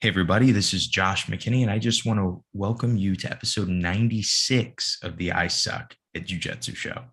Hey, everybody, this is Josh McKinney, and I just want to welcome you to episode 96 of the I Suck at Jiu-Jitsu show.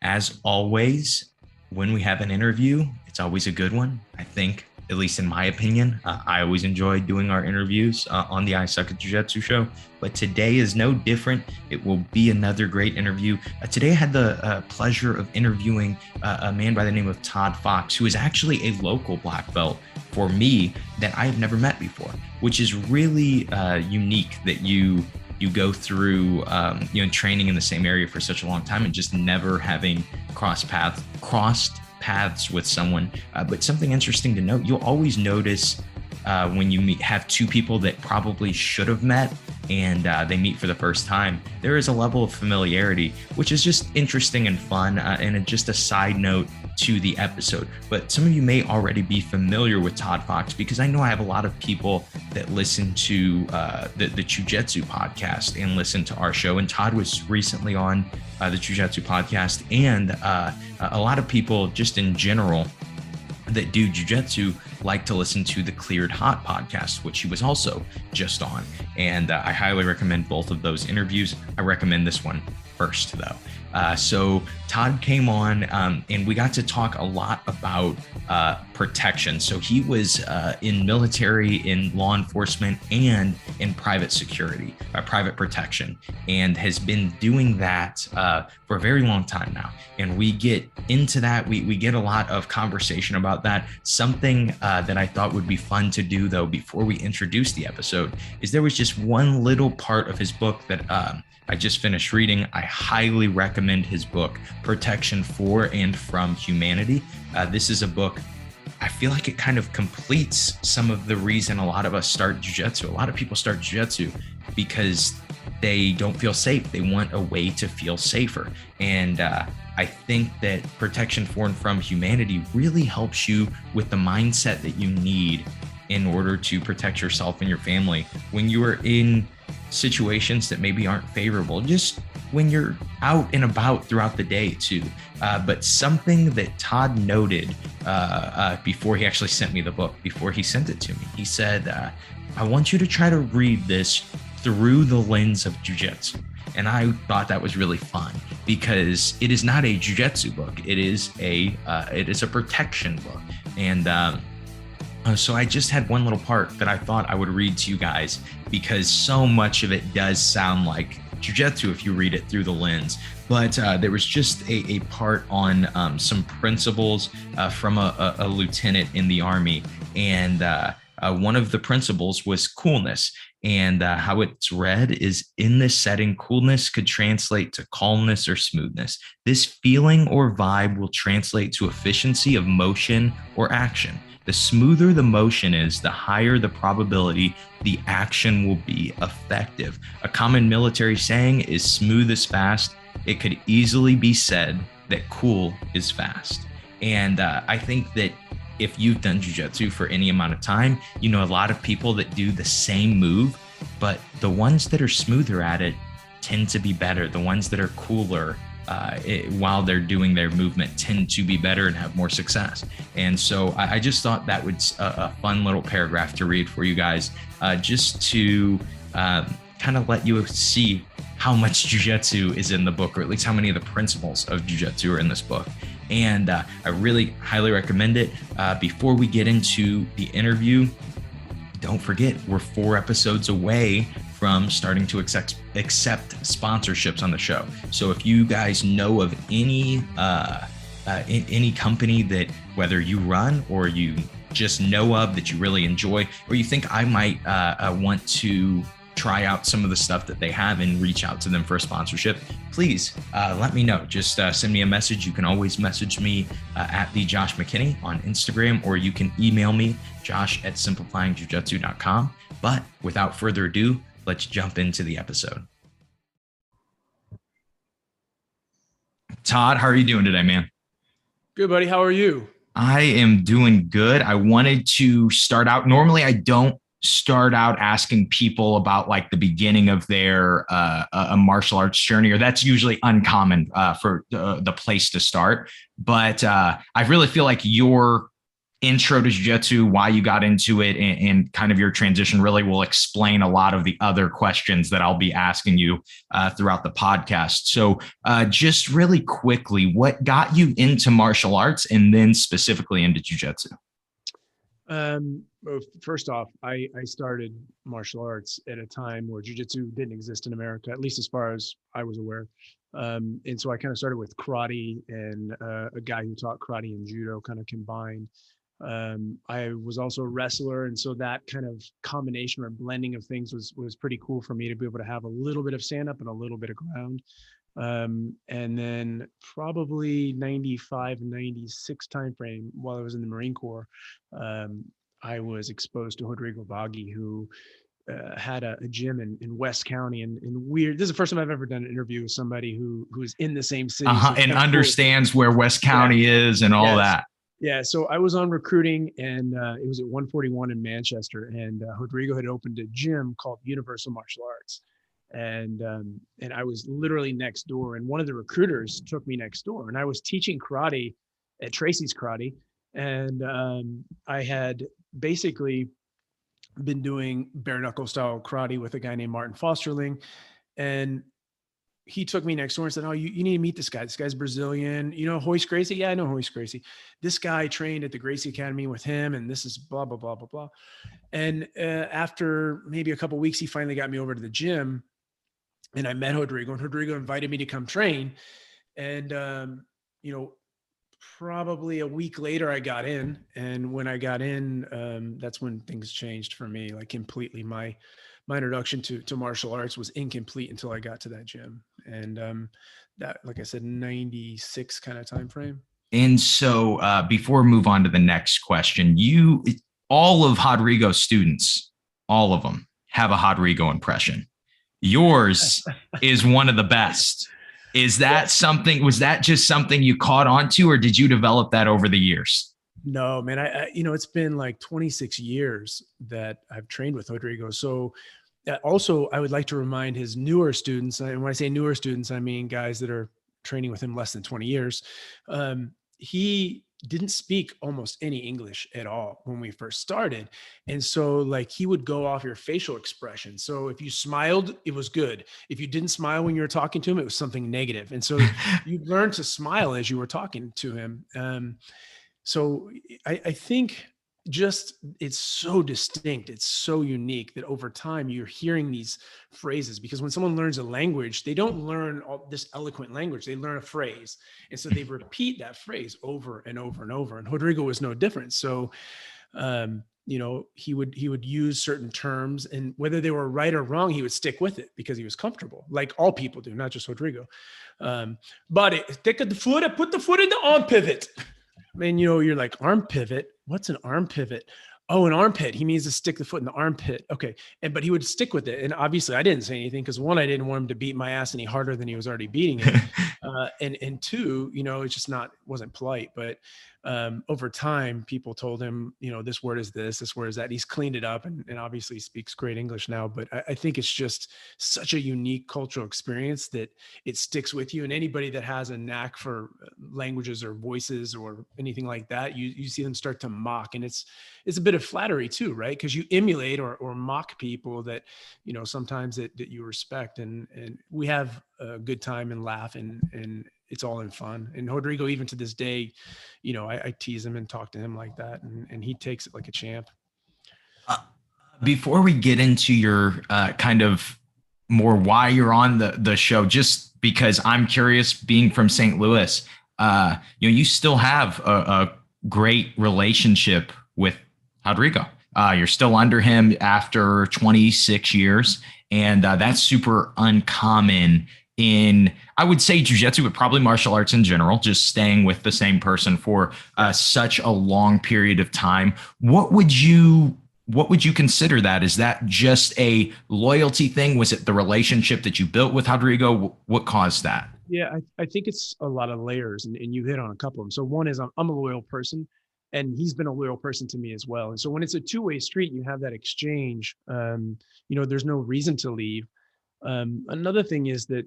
As always, when we have an interview, it's always a good one. I think, at least in my opinion, I always enjoy doing our interviews on the I Suck at Jiu-Jitsu show. But today is no different. It will be another great interview. Today I had the pleasure of interviewing a man by the name of Todd Fox, who is actually a local black belt for me that I have never met before, which is really unique that you go through training in the same area for such a long time and just never having crossed paths with someone. But something interesting to note, you'll always notice when you have two people that probably should have met and they meet for the first time, there is a level of familiarity, which is just interesting and fun, and just a side note to the episode. But some of you may already be familiar with Todd Fox, because I know I have a lot of people that listen to the Jiu-Jitsu podcast and listen to our show. And Todd was recently on the Jiu-Jitsu podcast, and a lot of people just in general that do jiu-jitsu like to listen to the Cleared Hot podcast, which he was also just on. And I highly recommend both of those interviews. I recommend this one first, though. So Todd came on and we got to talk a lot about protection. So he was in military, in law enforcement, and in private security, private protection, and has been doing that for a very long time now. And we get into that. We get a lot of conversation about that. Something that I thought would be fun to do, though, before we introduce the episode, is there was just one little part of his book that I just finished reading. I highly recommend his book, Protection for and from Humanity. This is a book, I feel like it kind of completes some of the reason a lot of us start jiu-jitsu. A lot of people start jiu-jitsu because they don't feel safe. They want a way to feel safer. And I think that Protection for and from Humanity really helps you with the mindset that you need in order to protect yourself and your family when you are in situations that maybe aren't favorable, just when you're out and about throughout the day too. But something that Todd noted before he actually sent me the book, before he sent it to me, he said, I want you to try to read this through the lens of jiu-jitsu. And I thought that was really fun, because it is not a jiu-jitsu book. It is a protection book. And so I just had one little part that I thought I would read to you guys, because so much of it does sound like jiu-jitsu if you read it through the lens. But there was just a part on some principles from a lieutenant in the Army. And one of the principles was coolness. And how it's read is, in this setting, coolness could translate to calmness or smoothness. This feeling or vibe will translate to efficiency of motion or action. The smoother the motion is, the higher the probability the action will be effective. A common military saying is, smooth is fast. It could easily be said that cool is fast. And I think that if you've done jiu-jitsu for any amount of time, you know a lot of people that do the same move, but the ones that are smoother at it tend to be better. The ones that are cooler while they're doing their movement tend to be better and have more success. And so I just thought that was a fun little paragraph to read for you guys, just to kind of let you see how much jiu-jitsu is in the book, or at least how many of the principles of jiu-jitsu are in this book. And I really highly recommend it. Before we get into the interview, don't forget, we're 4 episodes away from starting to accept sponsorships on the show. So if you guys know of any company that, whether you run or you just know of, that you really enjoy, or you think I might want to try out some of the stuff that they have and reach out to them for a sponsorship, please let me know. Just send me a message. You can always message me at the Josh McKinney on Instagram, or you can email me, josh@simplifyingjujitsu.com. But without further ado, let's jump into the episode. Todd, how are you doing today, man? Good, buddy. How are you? I am doing good. I wanted to start out. Normally, I don't start out asking people about like the beginning of their a martial arts journey, or that's usually uncommon for the place to start. But I really feel like your intro to jiu-jitsu, why you got into it, and kind of your transition really will explain a lot of the other questions that I'll be asking you throughout the podcast. So just really quickly, what got you into martial arts and then specifically into jiu-jitsu? Well, first off, I started martial arts at a time where jiu-jitsu didn't exist in America, at least as far as I was aware. And so I kind of started with karate, and a guy who taught karate and judo kind of combined. I was also a wrestler, and so that kind of combination or blending of things was pretty cool for me to be able to have a little bit of stand up and a little bit of ground. And then probably 95, 96 timeframe, while I was in the Marine Corps, I was exposed to Rodrigo, who had a gym in West County, and weird. This is the first time I've ever done an interview with somebody who's in the same city, so and understands cool. Where West County is and all that. Yeah, so I was on recruiting, and it was at 141 in Manchester, and Rodrigo had opened a gym called Universal Martial Arts, and I was literally next door, and one of the recruiters took me next door, and I was teaching karate at Tracy's Karate, and I had basically been doing bare knuckle style karate with a guy named Martin Fosterling, and he took me next door and said, "Oh, you need to meet this guy. This guy's Brazilian. You know Royce Gracie? Yeah, I know Royce Gracie. This guy trained at the Gracie Academy with him, and this is blah, blah, blah, blah, blah." And after maybe a couple of weeks, he finally got me over to the gym, and I met Rodrigo, and Rodrigo invited me to come train. And, probably a week later, I got in. And when I got in, that's when things changed for me, like completely. My introduction to martial arts was incomplete until I got to that gym. And that, like I said, 96 kind of time frame. And so before we move on to the next question, all of Rodrigo's students, all of them have a Rodrigo impression. Yours is one of the best. Is that something, was that just something you caught on to, or did you develop that over the years? No, man, I it's been like 26 years that I've trained with Rodrigo. So also I would like to remind his newer students, and when I say newer students, I mean guys that are training with him less than 20 years. He didn't speak almost any English at all when we first started. And so like he would go off your facial expression. So if you smiled, it was good. If you didn't smile when you were talking to him, it was something negative. And so you learned to smile as you were talking to him. So I think just it's so distinct, it's so unique that over time you're hearing these phrases, because when someone learns a language, they don't learn all this eloquent language, they learn a phrase, and so they repeat that phrase over and over and over. And Rodrigo was no different. So he would use certain terms, and whether they were right or wrong, he would stick with it because he was comfortable, like all people do, not just Rodrigo. But take the foot and put the foot in the arm pivot. And you're like, arm pivot? What's an arm pivot? Oh, an armpit. He means to stick the foot in the armpit. Okay. But he would stick with it. And obviously I didn't say anything because one, I didn't want him to beat my ass any harder than he was already beating it. And two, it's just wasn't polite. But over time, people told him, this word is this word is that. He's cleaned it up and obviously speaks great English now. But I think it's just such a unique cultural experience that it sticks with you. And anybody that has a knack for languages or voices or anything like that, you see them start to mock. And it's a bit of flattery too, right? Because you emulate or mock people that, sometimes that you respect. And we have a good time and laugh and it's all in fun. And Rodrigo, even to this day, I tease him and talk to him like that, and he takes it like a champ. Before we get into your kind of more why you're on the show, just because I'm curious, being from St. Louis, you still have a great relationship with Rodrigo. You're still under him after 26 years, and that's super uncommon in, I would say, jiu-jitsu, but probably martial arts in general, just staying with the same person for such a long period of time. What would you consider that? Is that just a loyalty thing? Was it the relationship that you built with Rodrigo? What caused that? Yeah, I think it's a lot of layers, and you hit on a couple of them. So one is I'm a loyal person. and he's been a loyal person to me as well. And so when it's a two-way street, you have that exchange. There's no reason to leave. Another thing is that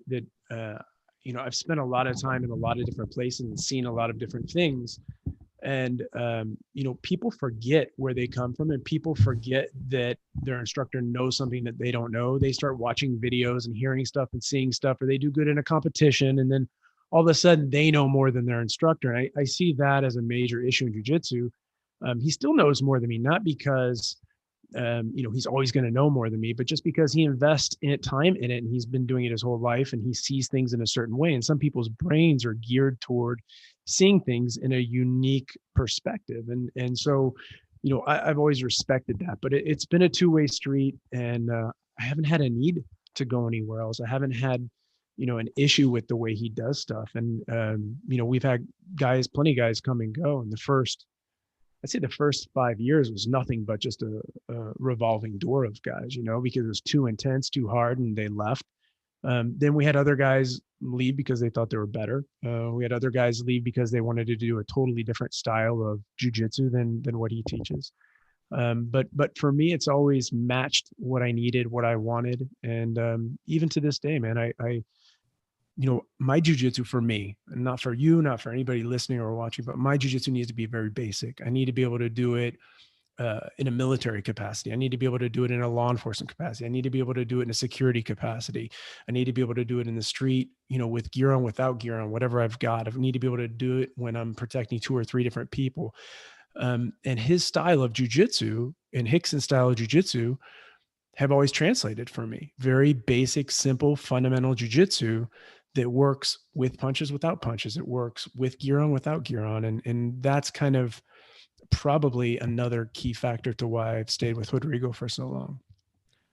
I've spent a lot of time in a lot of different places and seen a lot of different things. And, people forget where they come from, and people forget that their instructor knows something that they don't know. They start watching videos and hearing stuff and seeing stuff, or they do good in a competition. And then all of a sudden they know more than their instructor. And I see that as a major issue in jiu-jitsu. He still knows more than me, not because he's always going to know more than me, but just because he invests time in it, and he's been doing it his whole life, and he sees things in a certain way. And some people's brains are geared toward seeing things in a unique perspective. And so, I've always respected that, but it's been a two-way street, and I haven't had a need to go anywhere else. I haven't had, an issue with the way he does stuff. And, we've had plenty of guys come and go. And I'd say the first 5 years was nothing but just a revolving door of guys, because it was too intense, too hard, and they left. Then we had other guys leave because they thought they were better. We had other guys leave because they wanted to do a totally different style of jiu-jitsu than what he teaches. But for me, it's always matched what I needed, what I wanted. And even to this day, man, my jiu-jitsu for me, and not for you, not for anybody listening or watching, but my jiu-jitsu needs to be very basic. I need to be able to do it in a military capacity. I need to be able to do it in a law enforcement capacity. I need to be able to do it in a security capacity. I need to be able to do it in the street, with gear on, without gear on, whatever I've got. I need to be able to do it when I'm protecting 2 or 3 different people. And his style of jiu-jitsu and Rickson's style of jiu-jitsu have always translated for me. Very basic, simple, fundamental jiu-jitsu that works with punches, without punches. It works with gear on, without gear on. And that's kind of probably another key factor to why I've stayed with Rodrigo for so long.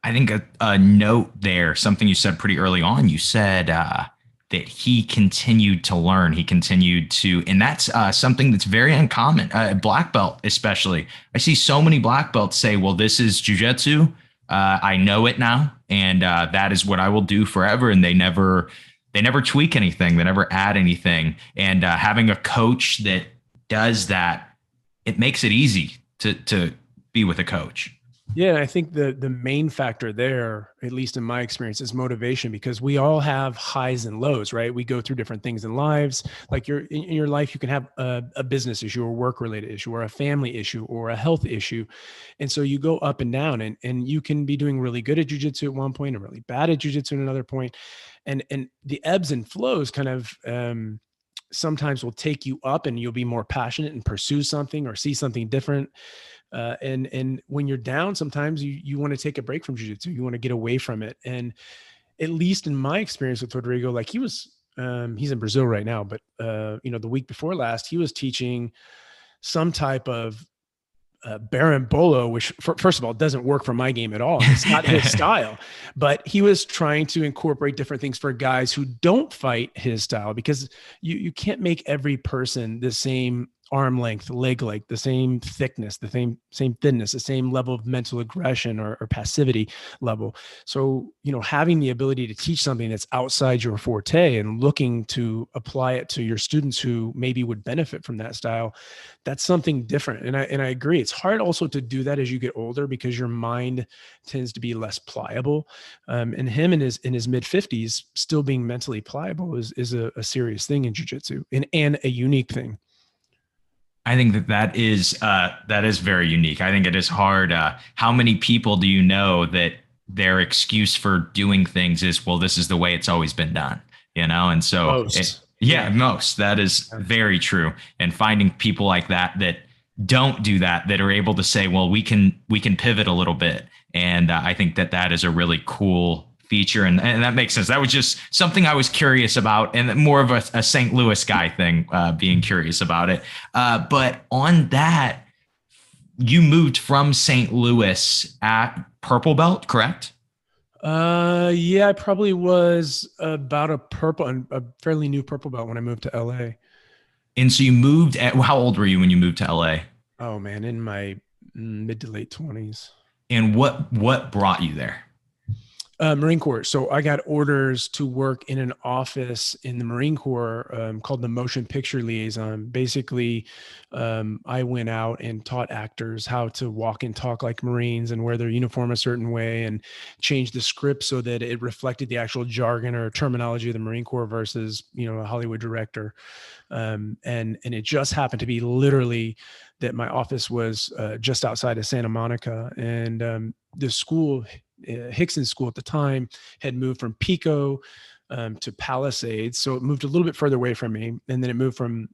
I think a note there, something you said pretty early on, you said that he continued to learn. He continued to, and that's something that's very uncommon. Black belt, especially. I see so many black belts say, well, this is jiu-jitsu. I know it now. And that is what I will do forever. And they never tweak anything. They never add anything. And having a coach that does that, it makes it easy to be with a coach. Yeah, I think the main factor there, at least in my experience, is motivation, because we all have highs and lows, right? We go through different things in lives. Like in your life, you can have a business issue or work-related issue or a family issue or a health issue. And so you go up and down, and you can be doing really good at jiu-jitsu at one point and really bad at jiu-jitsu at another point. And the ebbs and flows kind of sometimes will take you up, and you'll be more passionate and pursue something or see something different. And when you're down, sometimes you want to take a break from jiu-jitsu. You want to get away from it. And at least in my experience with Rodrigo, like he's in Brazil right now, but the week before last, he was teaching some type of Berimbolo, which first of all, doesn't work for my game at all. It's not his style, but he was trying to incorporate different things for guys who don't fight his style, because you can't make every person the same arm length, leg length, the same thickness, the same thinness, the same level of mental aggression or passivity level. So, having the ability to teach something that's outside your forte and looking to apply it to your students who maybe would benefit from that style, that's something different. And I agree. It's hard also to do that as you get older, because your mind tends to be less pliable. And him in his mid-50s still being mentally pliable is a serious thing in jiu-jitsu, and a unique thing. I think that is very unique. I think it is hard. How many people do you know that their excuse for doing things is, well, this is the way it's always been done, And so, most. That is very true. And finding people like that don't do that are able to say, well, we can pivot a little bit. And I think that is a really cool feature. And that makes sense. That was just something I was curious about, and more of a St. Louis guy thing, being curious about it. But on that, you moved from St. Louis at purple belt, correct? Yeah, I probably was about a fairly new purple belt when I moved to LA. And so you moved how old were you when you moved to LA? Oh man, in my mid to late 20s. And what brought you there? Marine Corps. So I got orders to work in an office in the Marine Corps called the Motion Picture Liaison. Basically, I went out and taught actors how to walk and talk like Marines and wear their uniform a certain way and change the script so that it reflected the actual jargon or terminology of the Marine Corps versus, a Hollywood director. And it just happened to be literally that my office was just outside of Santa Monica, and the school, Hickson School at the time, had moved from Pico to Palisades. So it moved a little bit further away from me. And then it moved from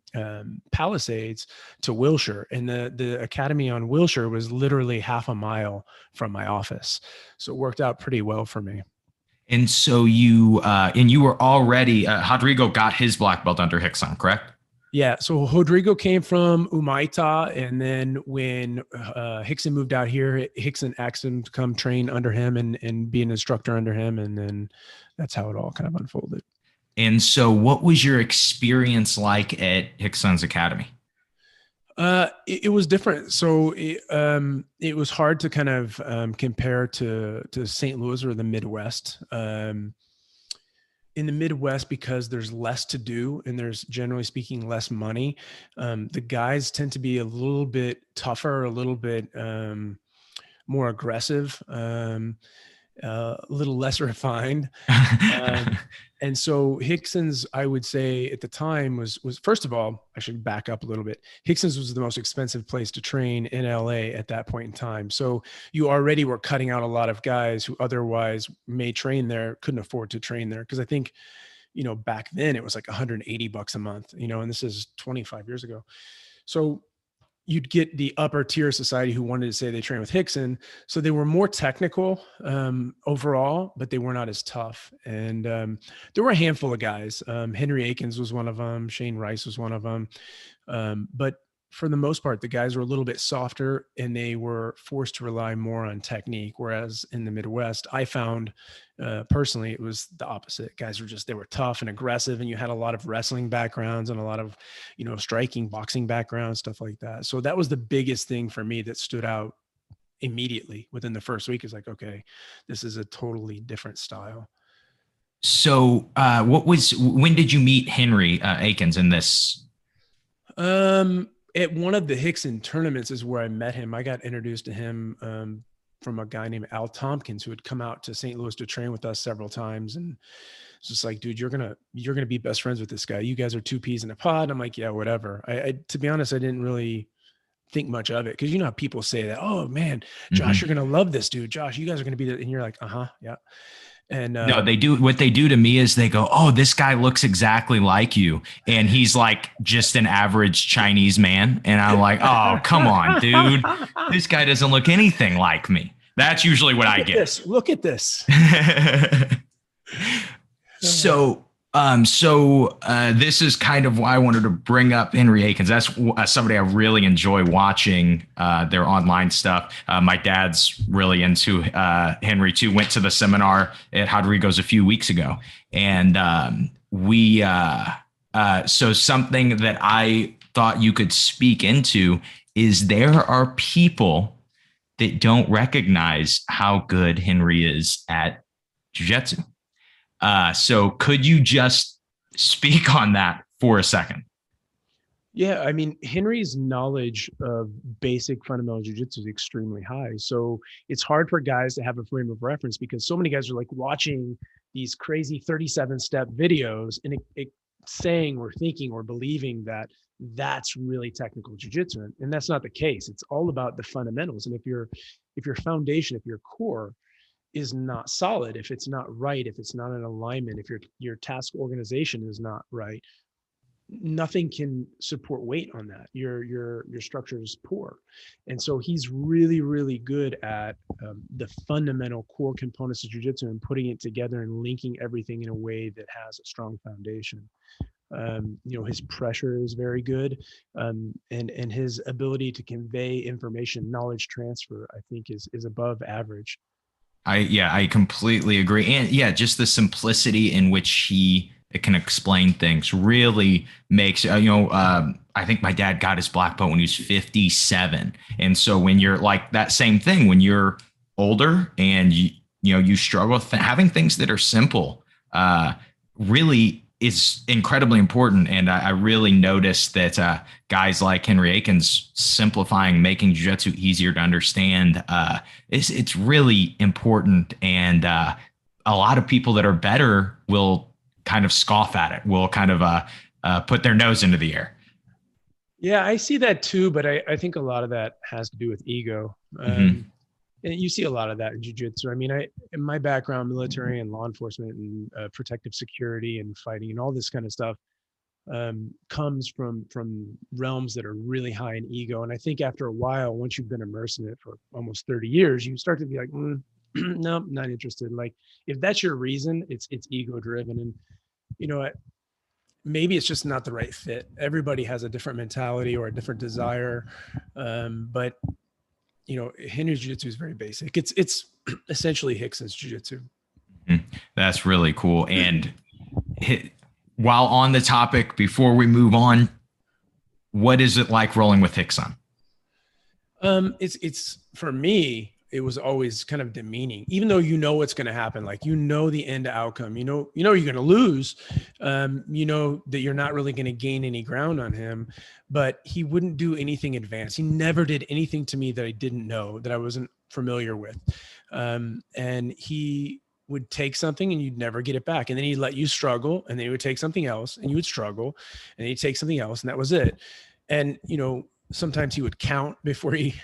Palisades to Wilshire. And the academy on Wilshire was literally half a mile from my office. So it worked out pretty well for me. And so you were already, Rodrigo got his black belt under Hickson, correct? Yeah. So Rodrigo came from Umaita. And then when Hickson moved out here, Hickson asked him to come train under him and be an instructor under him. And then that's how it all kind of unfolded. And so what was your experience like at Hendersons Academy? It was different. So it was hard to kind of compare to St. Louis or the Midwest. In the Midwest, because there's less to do and there's, generally speaking, less money, the guys tend to be a little bit tougher, a little bit more aggressive, a little less refined. And so Hickson's, I would say at the time was first of all, I should back up a little bit. Hickson's was the most expensive place to train in LA at that point in time. So you already were cutting out a lot of guys who otherwise may train there, couldn't afford to train there. Cause I think, back then it was like $180 a month, and this is 25 years ago. So you'd get the upper tier society who wanted to say they train with Hickson. So they were more technical overall, but they were not as tough. And there were a handful of guys. Henry Akins was one of them. Shane Rice was one of them. But for the most part, the guys were a little bit softer and they were forced to rely more on technique. Whereas in the Midwest, I found personally, it was the opposite. Guys were they were tough and aggressive, and you had a lot of wrestling backgrounds and a lot of, striking, boxing backgrounds, stuff like that. So that was the biggest thing for me that stood out immediately within the first week, is like, okay, this is a totally different style. So when did you meet Henry Akins in this? At one of the Hickson tournaments is where I met him. I got introduced to him from a guy named Al Tompkins, who had come out to St. Louis to train with us several times. And it's just like, dude, you're gonna be best friends with this guy. You guys are two peas in a pod. And I'm like, yeah, whatever. I to be honest, I didn't really think much of it, because how people say that, oh man, Josh, you're gonna love this dude. Josh, you guys are gonna be, and you're like, yeah. And no, what they do to me is they go, oh, this guy looks exactly like you. And he's like just an average Chinese man. And I'm like, oh, come on, dude. This guy doesn't look anything like me. That's usually what I get. Look at this. So this is kind of why I wanted to bring up Henry Akins. That's somebody I really enjoy watching their online stuff. My dad's really into Henry too. Went to the seminar at Rodrigo's a few weeks ago. And so something that I thought you could speak into is there are people that don't recognize how good Henry is at jiu-jitsu. So could you just speak on that for a second? Yeah, I mean, Henry's knowledge of basic fundamental jiu-jitsu is extremely high. So it's hard for guys to have a frame of reference, because so many guys are like watching these crazy 37-step videos and saying or thinking or believing that that's really technical jiu-jitsu. And that's not the case. It's all about the fundamentals. And if your foundation, if your core is not solid, if it's not right, if it's not in alignment, if your task organization is not right, nothing can support weight on that. Your structure is poor. And so he's really, really good at the fundamental core components of jiu-jitsu and putting it together and linking everything in a way that has a strong foundation. His pressure is very good, and his ability to convey information, knowledge transfer, I think is above average. I completely agree. And yeah, just the simplicity in which it can explain things really makes, I think my dad got his black belt when he was 57. And so when you're like that same thing, when you're older and you struggle with having things that are simple, really is incredibly important. And I really noticed that guys like Henry Akins simplifying, making jiu-jitsu easier to understand, it's really important. And a lot of people that are better will kind of scoff at it, will kind of put their nose into the air. Yeah, I see that too, but I think a lot of that has to do with ego. And you see a lot of that in jiu-jitsu. I mean, in my background, military and law enforcement and protective security and fighting and all this kind of stuff comes from realms that are really high in ego. And I think after a while, once you've been immersed in it for almost 30 years, you start to be like, no, not interested. Like if that's your reason, it's ego driven. And you know, maybe it's just not the right fit. Everybody has a different mentality or a different desire. But Henry's jiu-jitsu is very basic. It's essentially Hickson's jiu-jitsu. That's really cool. And while on the topic, before we move on, what is it like rolling with Hickson? It's for me, it was always kind of demeaning, even though what's going to happen. Like, the end outcome, you're going to lose, that you're not really going to gain any ground on him, but he wouldn't do anything advanced. He never did anything to me that I didn't know, that I wasn't familiar with. And he would take something and you'd never get it back. And then he'd let you struggle, and then he would take something else and you would struggle, and he'd take something else, and that was it. And, sometimes he would count before he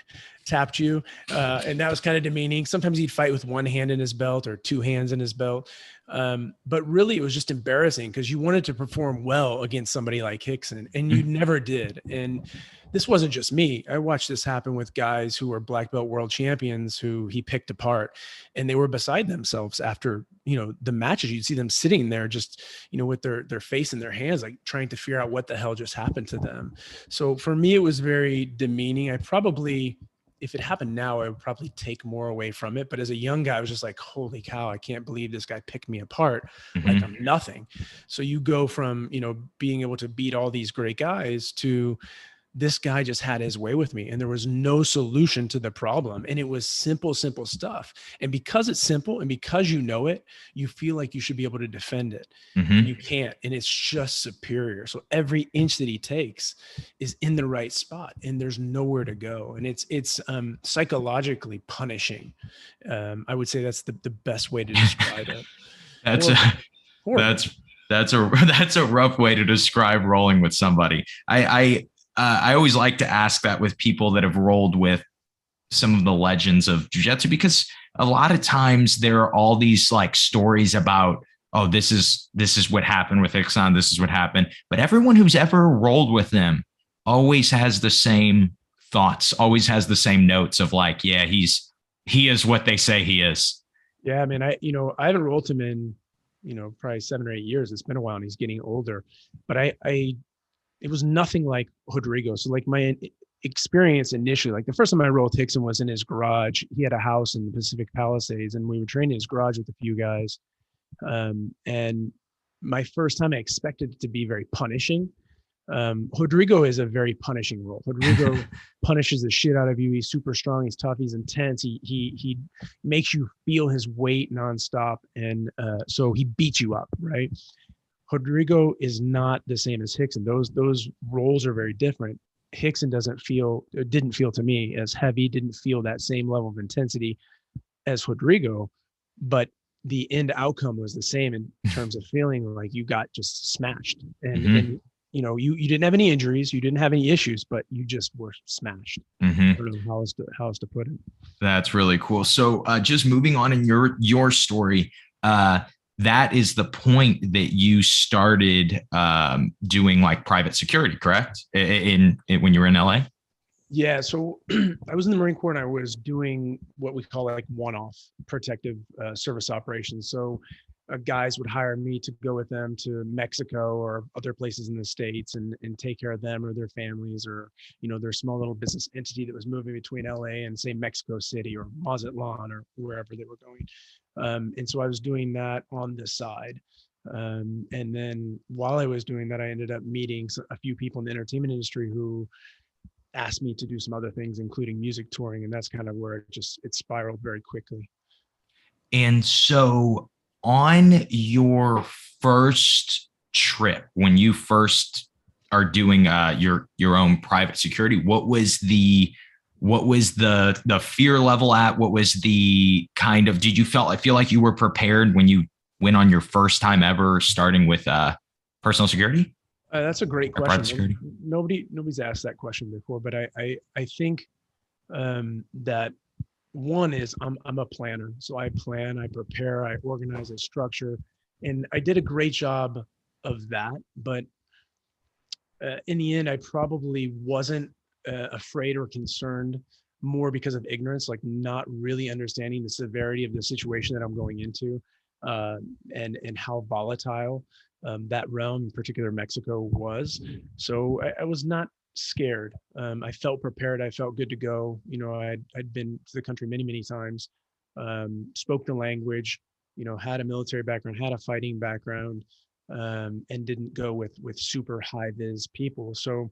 tapped you. And that was kind of demeaning. Sometimes he'd fight with one hand in his belt or two hands in his belt. But really it was just embarrassing because you wanted to perform well against somebody like Hickson, and you never did. And this wasn't just me. I watched this happen with guys who were black belt world champions who he picked apart, and they were beside themselves after, the matches. You'd see them sitting there just, with their face in their hands, like trying to figure out what the hell just happened to them. So for me, it was very demeaning. If it happened now, I would probably take more away from it. But as a young guy, I was just like, holy cow, I can't believe this guy picked me apart. Like I'm nothing. So you go from, being able to beat all these great guys to this guy just had his way with me, and there was no solution to the problem. And it was simple stuff. And because it's simple and because it, you feel like you should be able to defend it. You can't. And it's just superior. So every inch that he takes is in the right spot, and there's nowhere to go. And it's psychologically punishing. I would say that's the best way to describe it. That's a rough way to describe rolling with somebody. I always like to ask that with people that have rolled with some of the legends of jiu-jitsu, because a lot of times there are all these like stories about, oh, this is what happened with Hickson, this is what happened. But everyone who's ever rolled with them always has the same thoughts, always has the same notes of like, yeah, he is what they say he is. Yeah, I mean, I haven't rolled him in, probably 7 or 8 years. It's been a while and he's getting older, but it was nothing like Rodrigo. So like my experience initially, like the first time I rolled Hickson was in his garage. He had a house in the Pacific Palisades, and we would train in his garage with a few guys. And my first time, I expected it to be very punishing. Rodrigo is a very punishing role. Rodrigo punishes the shit out of you. He's super strong. He's tough. He's intense. He makes you feel his weight nonstop. And so he beats you up, right? Rodrigo is not the same as Hickson. Those roles are very different. Hickson didn't feel to me as heavy, didn't feel that same level of intensity as Rodrigo, but the end outcome was the same in terms of feeling like you got just smashed. And you didn't have any injuries, you didn't have any issues, but you just were smashed. I don't know how else to put it. That's really cool. So just moving on in your story, that is the point that you started doing like private security, correct? In when you were in LA? Yeah. So I was in the Marine Corps, and I was doing what we call like one-off protective service operations. So guys would hire me to go with them to Mexico or other places in the States and take care of them or their families, or, their small little business entity that was moving between LA and say Mexico City or Mazatlan or wherever they were going. And so I was doing that on the side. And then while I was doing that, I ended up meeting a few people in the entertainment industry who asked me to do some other things, including music touring. And that's kind of where it spiraled very quickly. And so on your first trip, when you first are doing your own private security, what was the fear level at? What was the kind of, did you felt, I feel like you were prepared when you went on your first time ever starting with personal security That's a great or private question. security? Nobody's asked that question before, but I think that one is I'm a planner. So I plan, I prepare, I organize, I structure, and I did a great job of that. But in the end, I probably wasn't afraid or concerned more because of ignorance, like not really understanding the severity of the situation that I'm going into, uh, and how volatile that realm, in particular Mexico, was. So I was not scared. I felt prepared. I felt good to go. I'd been to the country many times, spoke the language, had a military background, had a fighting background, and didn't go with super high vis people. So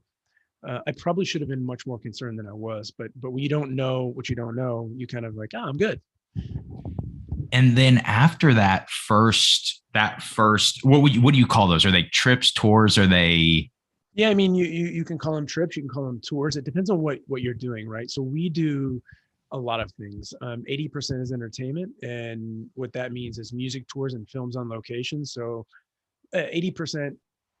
I probably should have been much more concerned than I was. But when you don't know what you don't know, you kind of like, oh, I'm good. And then after that first, what do you call those? Are they trips, tours? Are they? Yeah, I mean, you can call them trips, you can call them tours. It depends on what you're doing, right? So we do a lot of things. 80% is entertainment, and what that means is music tours and films on location. So 80%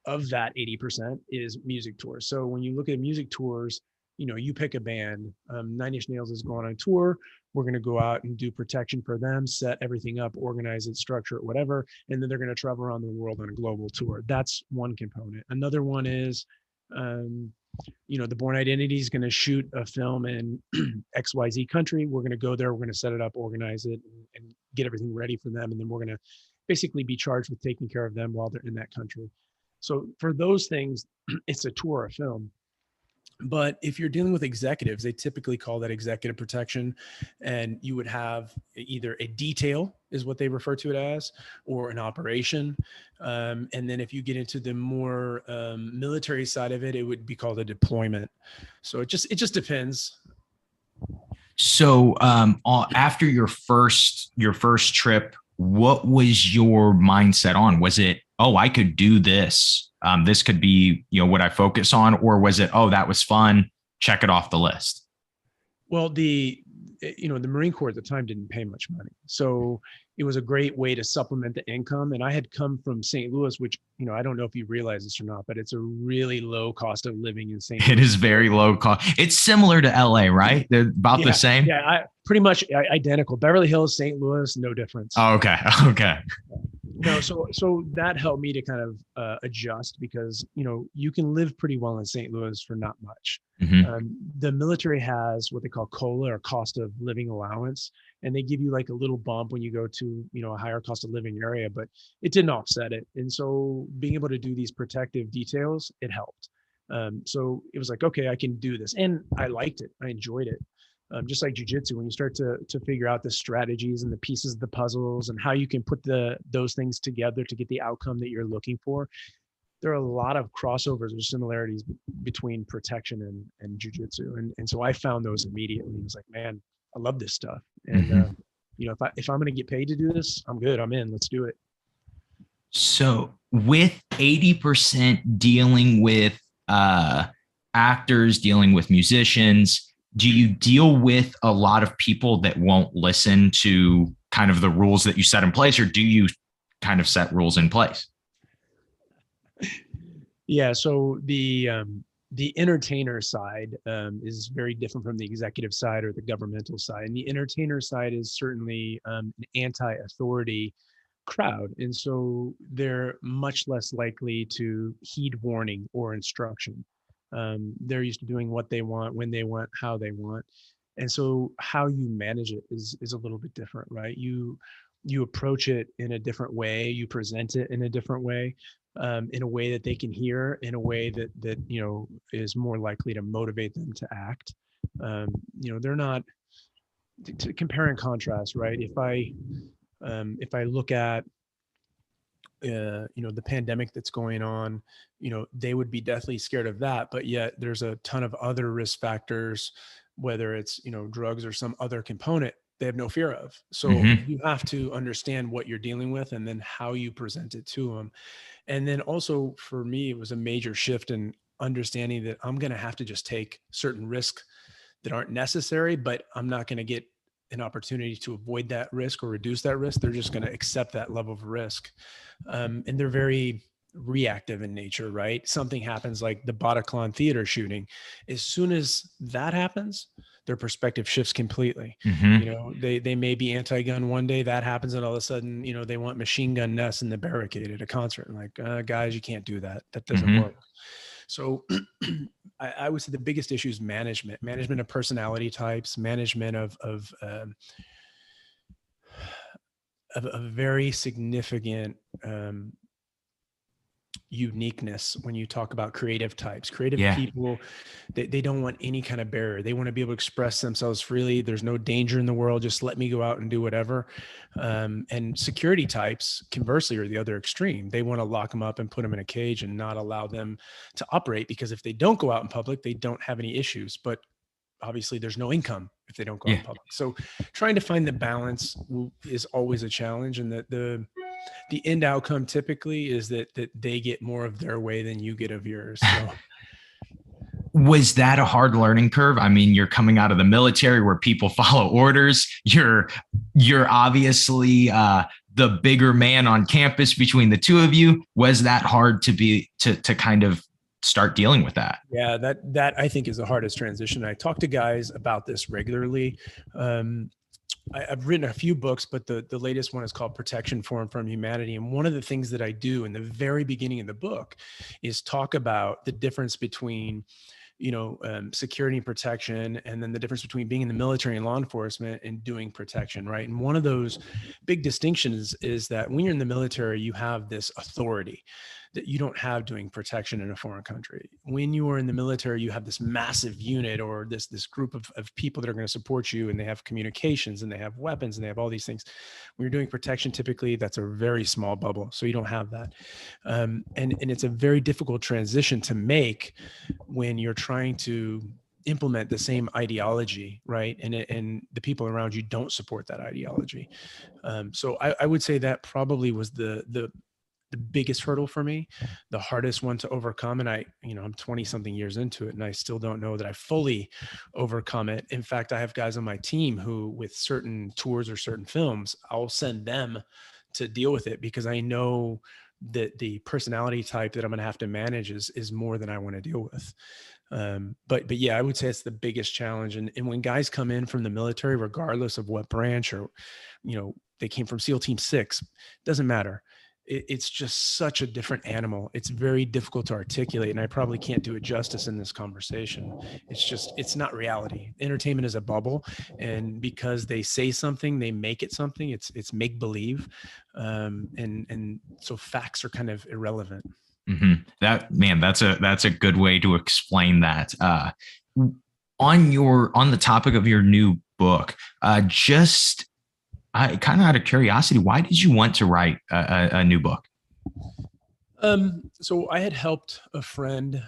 of that 80% is music tours. So when you look at music tours, you pick a band. Nine Inch Nails is going on tour. We're going to go out and do protection for them, set everything up, organize it, structure it, whatever. And then they're going to travel around the world on a global tour. That's one component. Another one is, um, the Born Identity is going to shoot a film in XYZ country. We're going to go there. We're going to set it up, organize it, and get everything ready for them. And then we're going to basically be charged with taking care of them while they're in that country. So for those things, it's a tour or a film. But if you're dealing with executives, they typically call that executive protection. And you would have either a detail, is what they refer to it as, or an operation. And then if you get into the more military side of it, it would be called a deployment. So it just depends. So after your first trip, what was your mindset on? Was it, oh, I could do this? This could be, what I focus on, or was it, oh, that was fun, check it off the list? Well, the Marine Corps at the time didn't pay much money. So it was a great way to supplement the income. And I had come from St. Louis, which, I don't know if you realize this or not, but it's a really low cost of living in St. It Louis. is very low cost. It's similar to LA, right? They're about the Yeah. same. Yeah. Pretty much identical. Beverly Hills, St. Louis, no difference. Oh, okay. Okay. No, so that helped me to kind of adjust because you can live pretty well in St. Louis for not much. Hmm. The military has what they call COLA, or cost of living allowance, and they give you like a little bump when you go to a higher cost of living area, but it didn't offset it. And so being able to do these protective details, it helped. So it was like, okay, I can do this, and I liked it. I enjoyed it. Just like jujitsu, when you start to figure out the strategies and the pieces of the puzzles and how you can put those things together to get the outcome that you're looking for, there are a lot of crossovers or similarities between protection and jujitsu, and so I found those immediately. I was like, man, I love this stuff, and Hmm. if I'm going to get paid to do this, I'm good. I'm in. Let's do it. So with 80% dealing with actors, dealing with musicians, do you deal with a lot of people that won't listen to kind of the rules that you set in place, or do you kind of set rules in place? Yeah. So the entertainer side is very different from the executive side or the governmental side. And the entertainer side is certainly an anti-authority crowd, and so they're much less likely to heed warning or instruction. They're used to doing what they want, when they want, how they want, and so how you manage it is a little bit different, right? You approach it in a different way, you present it in a different way, in a way that they can hear, in a way that is more likely to motivate them to act. They're not, to compare and contrast, right? If I look at the pandemic that's going on, they would be deathly scared of that, but yet there's a ton of other risk factors, whether it's drugs or some other component they have no fear of. So Mm-hmm. you have to understand what you're dealing with and then how you present it to them. And then also for me, it was a major shift in understanding that I'm going to have to just take certain risks that aren't necessary, but I'm not going to get an opportunity to avoid that risk or reduce that risk. They're just going to accept that level of risk. And they're very reactive in nature, right? Something happens like the Bataclan theater shooting. As soon as that happens, their perspective shifts completely. Mm-hmm. You know, they may be anti-gun one day, that happens, and all of a sudden, you know, they want machine gun nests in the barricade at a concert. And like, guys, you can't do that. That doesn't Mm-hmm. work. So I would say the biggest issue is management of personality types, management of a very significant uniqueness when you talk about creative types. Creative Yeah. people, they don't want any kind of barrier. They want to be able to express themselves freely. There's no danger in the world. Just let me go out and do whatever. And security types, conversely, are the other extreme. They want to lock them up and put them in a cage and not allow them to operate, because if they don't go out in public, they don't have any issues. But obviously there's no income if they don't go out Yeah. in public. So trying to find the balance is always a challenge. And the end outcome typically is that they get more of their way than you get of yours. So Was that a hard learning curve? I mean, you're coming out of the military where people follow orders. You're obviously the bigger man on campus between the two of you. Was that hard to kind of start dealing with that? yeah, that I think is the hardest transition. I talk to guys about this regularly. I've written a few books, but the latest one is called Protection from Humanity. And one of the things that I do in the very beginning of the book is talk about the difference between, security and protection, and then the difference between being in the military and law enforcement and doing protection, right? And one of those big distinctions is that when you're in the military, you have this authority that you don't have doing protection in a foreign country. When you are in the military, you have this massive unit or this group of people that are going to support you, and they have communications and they have weapons and they have all these things. When you're doing protection, typically that's a very small bubble, so you don't have that. And it's a very difficult transition to make when you're trying to implement the same ideology, right? And the people around you don't support that ideology. So I would say that probably was the biggest hurdle for me, the hardest one to overcome. And I'm 20 something years into it, and I still don't know that I fully overcome it. In fact, I have guys on my team who, with certain tours or certain films, I'll send them to deal with it, because I know that the personality type that I'm going to have to manage is more than I want to deal with. But yeah, I would say it's the biggest challenge. And when guys come in from the military, regardless of what branch, or, they came from SEAL Team 6, doesn't matter. It's just such a different animal. It's very difficult to articulate, and I probably can't do it justice in this conversation. It's not reality. Entertainment is a bubble, and because they say something, they make it something. It's make believe, and so facts are kind of irrelevant. Mm-hmm. That's a good way to explain that. On the topic of your new book, I kind of out of curiosity, why did you want to write a new book? So I had helped a friend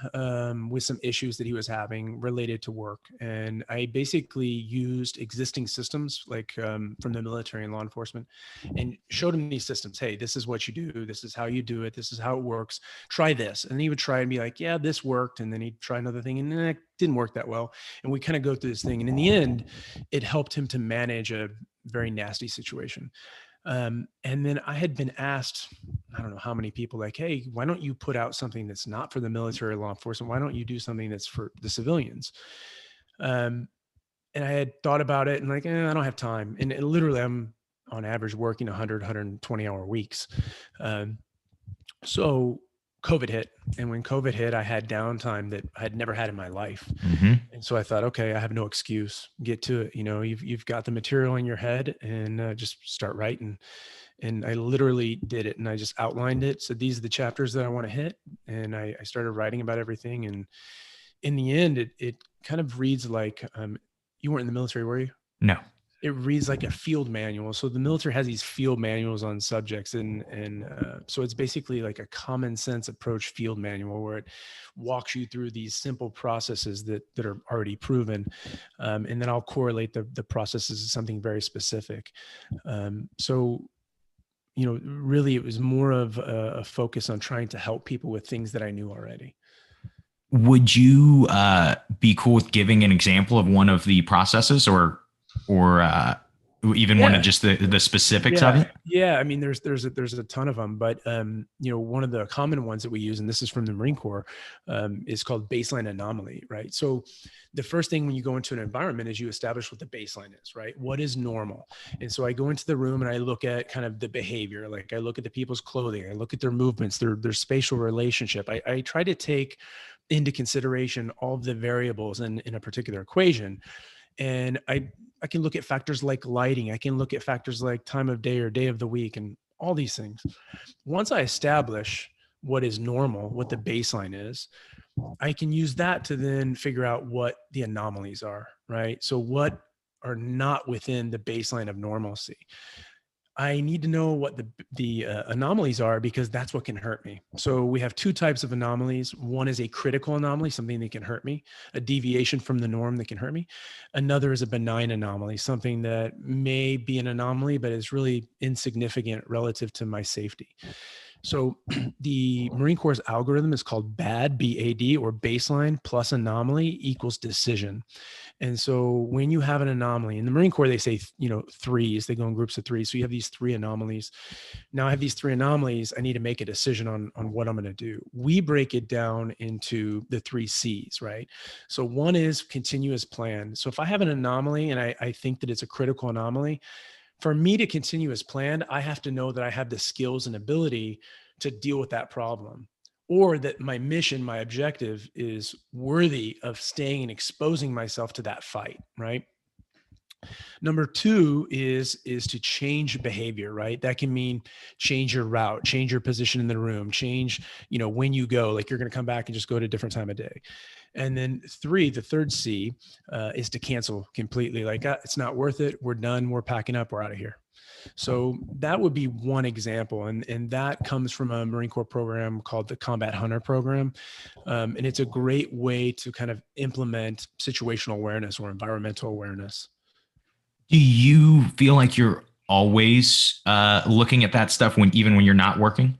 with some issues that he was having related to work. And I basically used existing systems like from the military and law enforcement, and showed him these systems. Hey, this is what you do. This is how you do it. This is how it works. Try this. And he would try and be like, yeah, this worked. And then he'd try another thing, and it didn't work that well. And we kind of go through this thing. And in the end, it helped him to manage a very nasty situation. And then I had been asked, I don't know how many people, like, hey, why don't you put out something that's not for the military or law enforcement? Why don't you do something that's for the civilians? And I had thought about it, and like, I don't have time. And literally, I'm on average working 100, 120 hour weeks. So COVID hit. And when COVID hit, I had downtime that I had never had in my life. Mm-hmm. And so I thought, okay, I have no excuse. Get to it. You've got the material in your head, and just start writing. And I literally did it, and I just outlined it. So these are the chapters that I want to hit. And I started writing about everything. And in the end, it kind of reads like, you weren't in the military, were you? No. It reads like a field manual. So the military has these field manuals on subjects, and so it's basically like a common sense approach field manual where it walks you through these simple processes that are already proven, and then I'll correlate the processes to something very specific. So really it was more of a focus on trying to help people with things that I knew already. Would you be cool with giving an example of one of the processes, or even one of just the specifics of it? Yeah. I mean, there's a ton of them, but one of the common ones that we use, and this is from the Marine Corps, is called baseline anomaly, right? So the first thing when you go into an environment is you establish what the baseline is, right? What is normal? And so I go into the room and I look at kind of the behavior, like I look at the people's clothing, I look at their movements, their spatial relationship. I try to take into consideration all of the variables in a particular equation. And I can look at factors like lighting. I can look at factors like time of day or day of the week and all these things. Once I establish what is normal, what the baseline is, I can use that to then figure out what the anomalies are, right? So what are not within the baseline of normalcy. I need to know what the anomalies are, because that's what can hurt me. So we have two types of anomalies. One is a critical anomaly, something that can hurt me, a deviation from the norm that can hurt me. Another is a benign anomaly, something that may be an anomaly, but is really insignificant relative to my safety. So the Marine Corps' algorithm is called BAD, B-A-D, or baseline plus anomaly equals decision. And so when you have an anomaly in the Marine Corps, they say, threes, they go in groups of three. So you have these three anomalies. Now I have these three anomalies. I need to make a decision on what I'm going to do. We break it down into the three C's, right? So one is continue as planned. So if I have an anomaly and I think that it's a critical anomaly, for me to continue as planned, I have to know that I have the skills and ability to deal with that problem, or that my mission, my objective is worthy of staying and exposing myself to that fight, right? Number two is to change behavior, right? That can mean change your route, change your position in the room, change, when you go, like you're going to come back and just go to a different time of day. And then three, the third C is to cancel completely. Like it's not worth it. We're done. We're packing up. We're out of here. So that would be one example. And that comes from a Marine Corps program called the Combat Hunter program. And it's a great way to kind of implement situational awareness or environmental awareness. Do you feel like you're always looking at that stuff even when you're not working?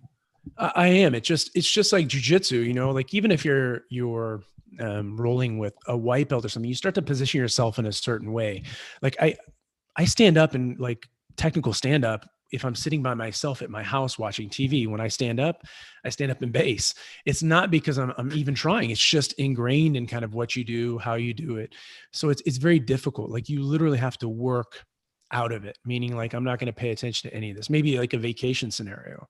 I am. It's just like jiu-jitsu, like even if you're rolling with a white belt or something, you start to position yourself in a certain way. Like I stand up and like technical stand up. If I'm sitting by myself at my house watching TV, when I stand up in base. It's not because I'm even trying. It's just ingrained in kind of what you do, how you do it. So it's very difficult. Like you literally have to work out of it, meaning like, I'm not going to pay attention to any of this. Maybe like a vacation scenario,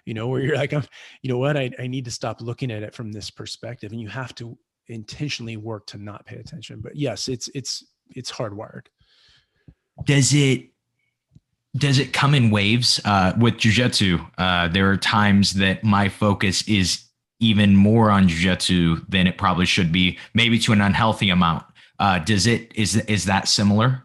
where you're like, I need to stop looking at it from this perspective. And you have to intentionally work to not pay attention. But yes, it's hardwired. Does it come in waves? With jiu-jitsu, there are times that my focus is even more on jiu-jitsu than it probably should be, maybe to an unhealthy amount. Is that similar?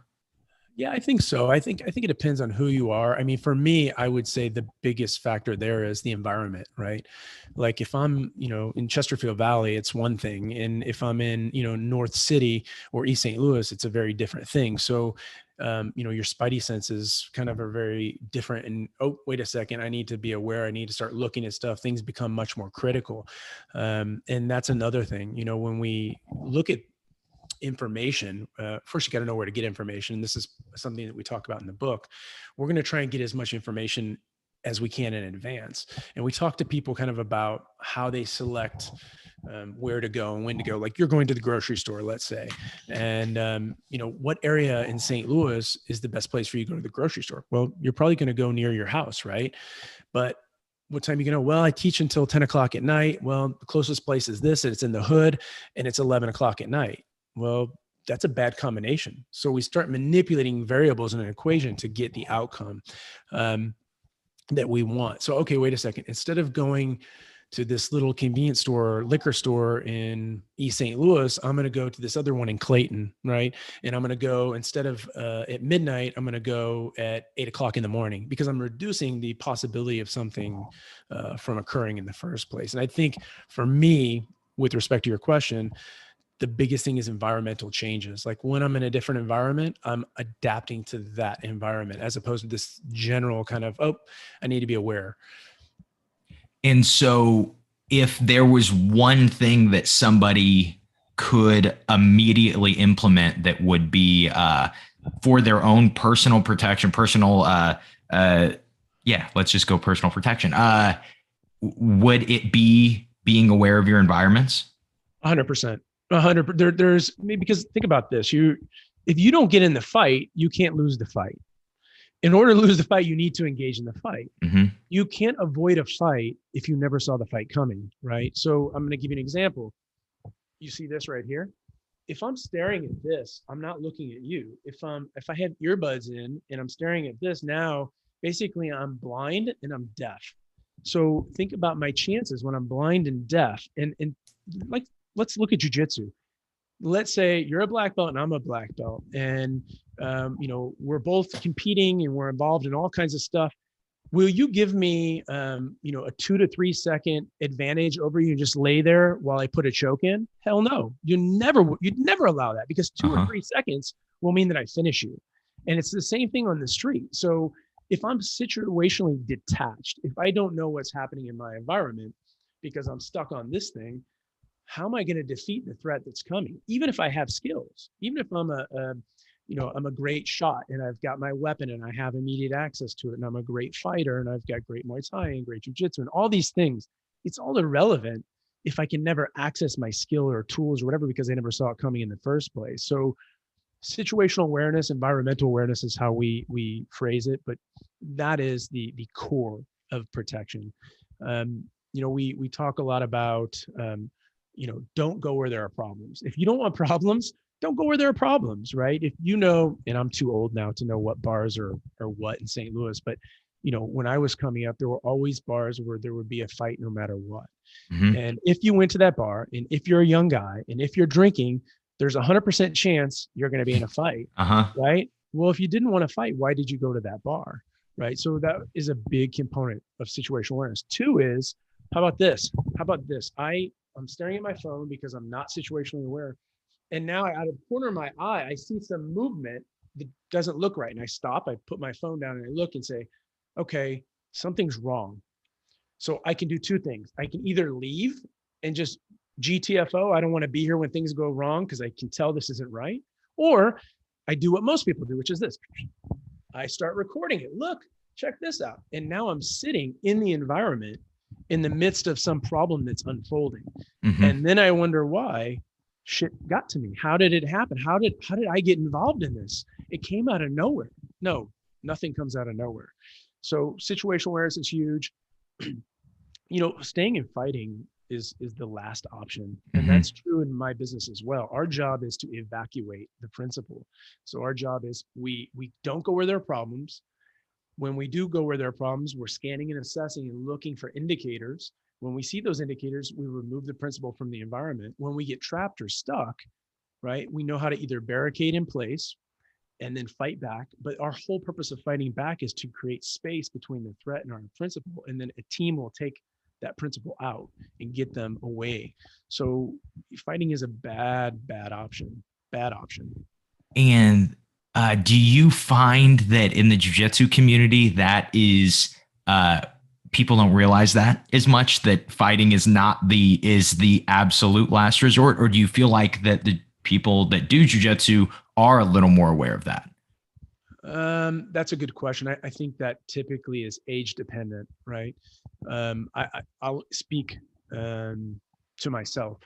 Yeah, I think so. I think it depends on who you are. I mean, for me, I would say the biggest factor there is the environment, right? Like if I'm, in Chesterfield Valley, it's one thing. And if I'm in, North City or East St. Louis, it's a very different thing. So, your spidey senses kind of are very different. And, oh, wait a second, I need to be aware. I need to start looking at stuff. Things become much more critical. And that's another thing, when we look at information, first you got to know where to get information. And this is something that we talk about in the book. We're going to try and get as much information as we can in advance. And we talk to people kind of about how they select where to go and when to go. Like you're going to the grocery store, let's say, and what area in St. Louis is the best place for you to go to the grocery store? Well, you're probably going to go near your house, right? But what time are you going to? Well, I teach until 10 o'clock at night. Well, the closest place is this, and it's in the hood, and it's 11 o'clock at night. Well, that's a bad combination. So we start manipulating variables in an equation to get the outcome that we want. So, okay, wait a second. Instead of going to this little convenience store, liquor store in East St. Louis, I'm going to go to this other one in Clayton, right? And I'm going to go, instead of at midnight, I'm going to go at 8 o'clock in the morning, because I'm reducing the possibility of something from occurring in the first place. And I think for me, with respect to your question, the biggest thing is environmental changes. Like when I'm in a different environment, I'm adapting to that environment, as opposed to this general kind of, oh, I need to be aware. And so if there was one thing that somebody could immediately implement that would be for their own personal protection, let's just go personal protection. Would it be being aware of your environments? 100%. 100. There's maybe, because think about this. If you don't get in the fight, you can't lose the fight. In order to lose the fight, you need to engage in the fight. Mm-hmm. You can't avoid a fight if you never saw the fight coming, right? So I'm going to give you an example. You see this right here? If I'm staring at this, I'm not looking at you. If I have earbuds in and I'm staring at this, now basically I'm blind and I'm deaf. So think about my chances when I'm blind and deaf. And like, let's look at jiu-jitsu. Let's say you're a black belt and I'm a black belt, and we're both competing and we're involved in all kinds of stuff. Will you give me a 2 to 3 second advantage over you and just lay there while I put a choke in? Hell no. You'd never allow that, because 2 or 3 seconds will mean that I finish you. And it's the same thing on the street. So if I'm situationally detached, if I don't know what's happening in my environment because I'm stuck on this thing, how am I going to defeat the threat that's coming? Even if I have skills, even if I'm I'm a great shot and I've got my weapon and I have immediate access to it, and I'm a great fighter and I've got great Muay Thai and great Jiu-Jitsu and all these things, it's all irrelevant if I can never access my skill or tools or whatever, because I never saw it coming in the first place. So situational awareness, environmental awareness is how we phrase it, but that is the core of protection. We talk a lot about don't go where there are problems. If you don't want problems, don't go where there are problems, right? If and I'm too old now to know what bars are what in St. Louis, but when I was coming up, there were always bars where there would be a fight no matter what. Mm-hmm. And if you went to that bar, and if you're a young guy, and if you're drinking, there's 100% chance you're going to be in a fight, right? Well, if you didn't want to fight, why did you go to that bar, right? So that is a big component of situational awareness. 2 is, how about this? I'm staring at my phone because I'm not situationally aware. And now out of the corner of my eye, I see some movement that doesn't look right. And I stop, I put my phone down and I look and say, okay, something's wrong. So I can do 2 things. I can either leave and just GTFO, I don't want to be here when things go wrong because I can tell this isn't right. Or I do what most people do, which is this. I start recording it. Look, check this out. And now I'm sitting in the environment in the midst of some problem that's unfolding. Mm-hmm. And then I wonder why shit got to me. How did it happen? How did I get involved in this? It came out of nowhere. No, nothing comes out of nowhere. So situational awareness is huge. Staying and fighting is the last option. And mm-hmm. that's true in my business as well. Our job is to evacuate the principal. So our job is we don't go where there are problems. When we do go where there are problems, we're scanning and assessing and looking for indicators. When we see those indicators, we remove the principal from the environment. When we get trapped or stuck, right, we know how to either barricade in place and then fight back. But our whole purpose of fighting back is to create space between the threat and our principal. And then a team will take that principal out and get them away. So fighting is a bad option. And do you find that in the jiu-jitsu community that is people don't realize that as much, that fighting is the absolute last resort? Or do you feel like that the people that do jiu-jitsu are a little more aware of that? That's a good question. I think that typically is age dependent, right? I'll speak to myself.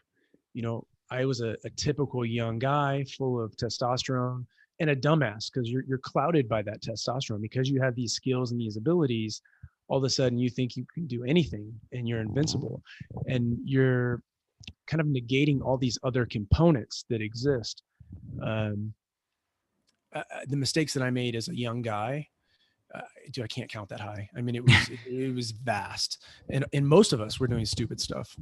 I was a typical young guy full of testosterone and a dumbass, because you're clouded by that testosterone because you have these skills and these abilities. All of a sudden you think you can do anything and you're invincible, and you're kind of negating all these other components that exist. The mistakes that I made as a young guy, dude, I can't count that high. I mean, it was vast, and most of us were doing stupid stuff.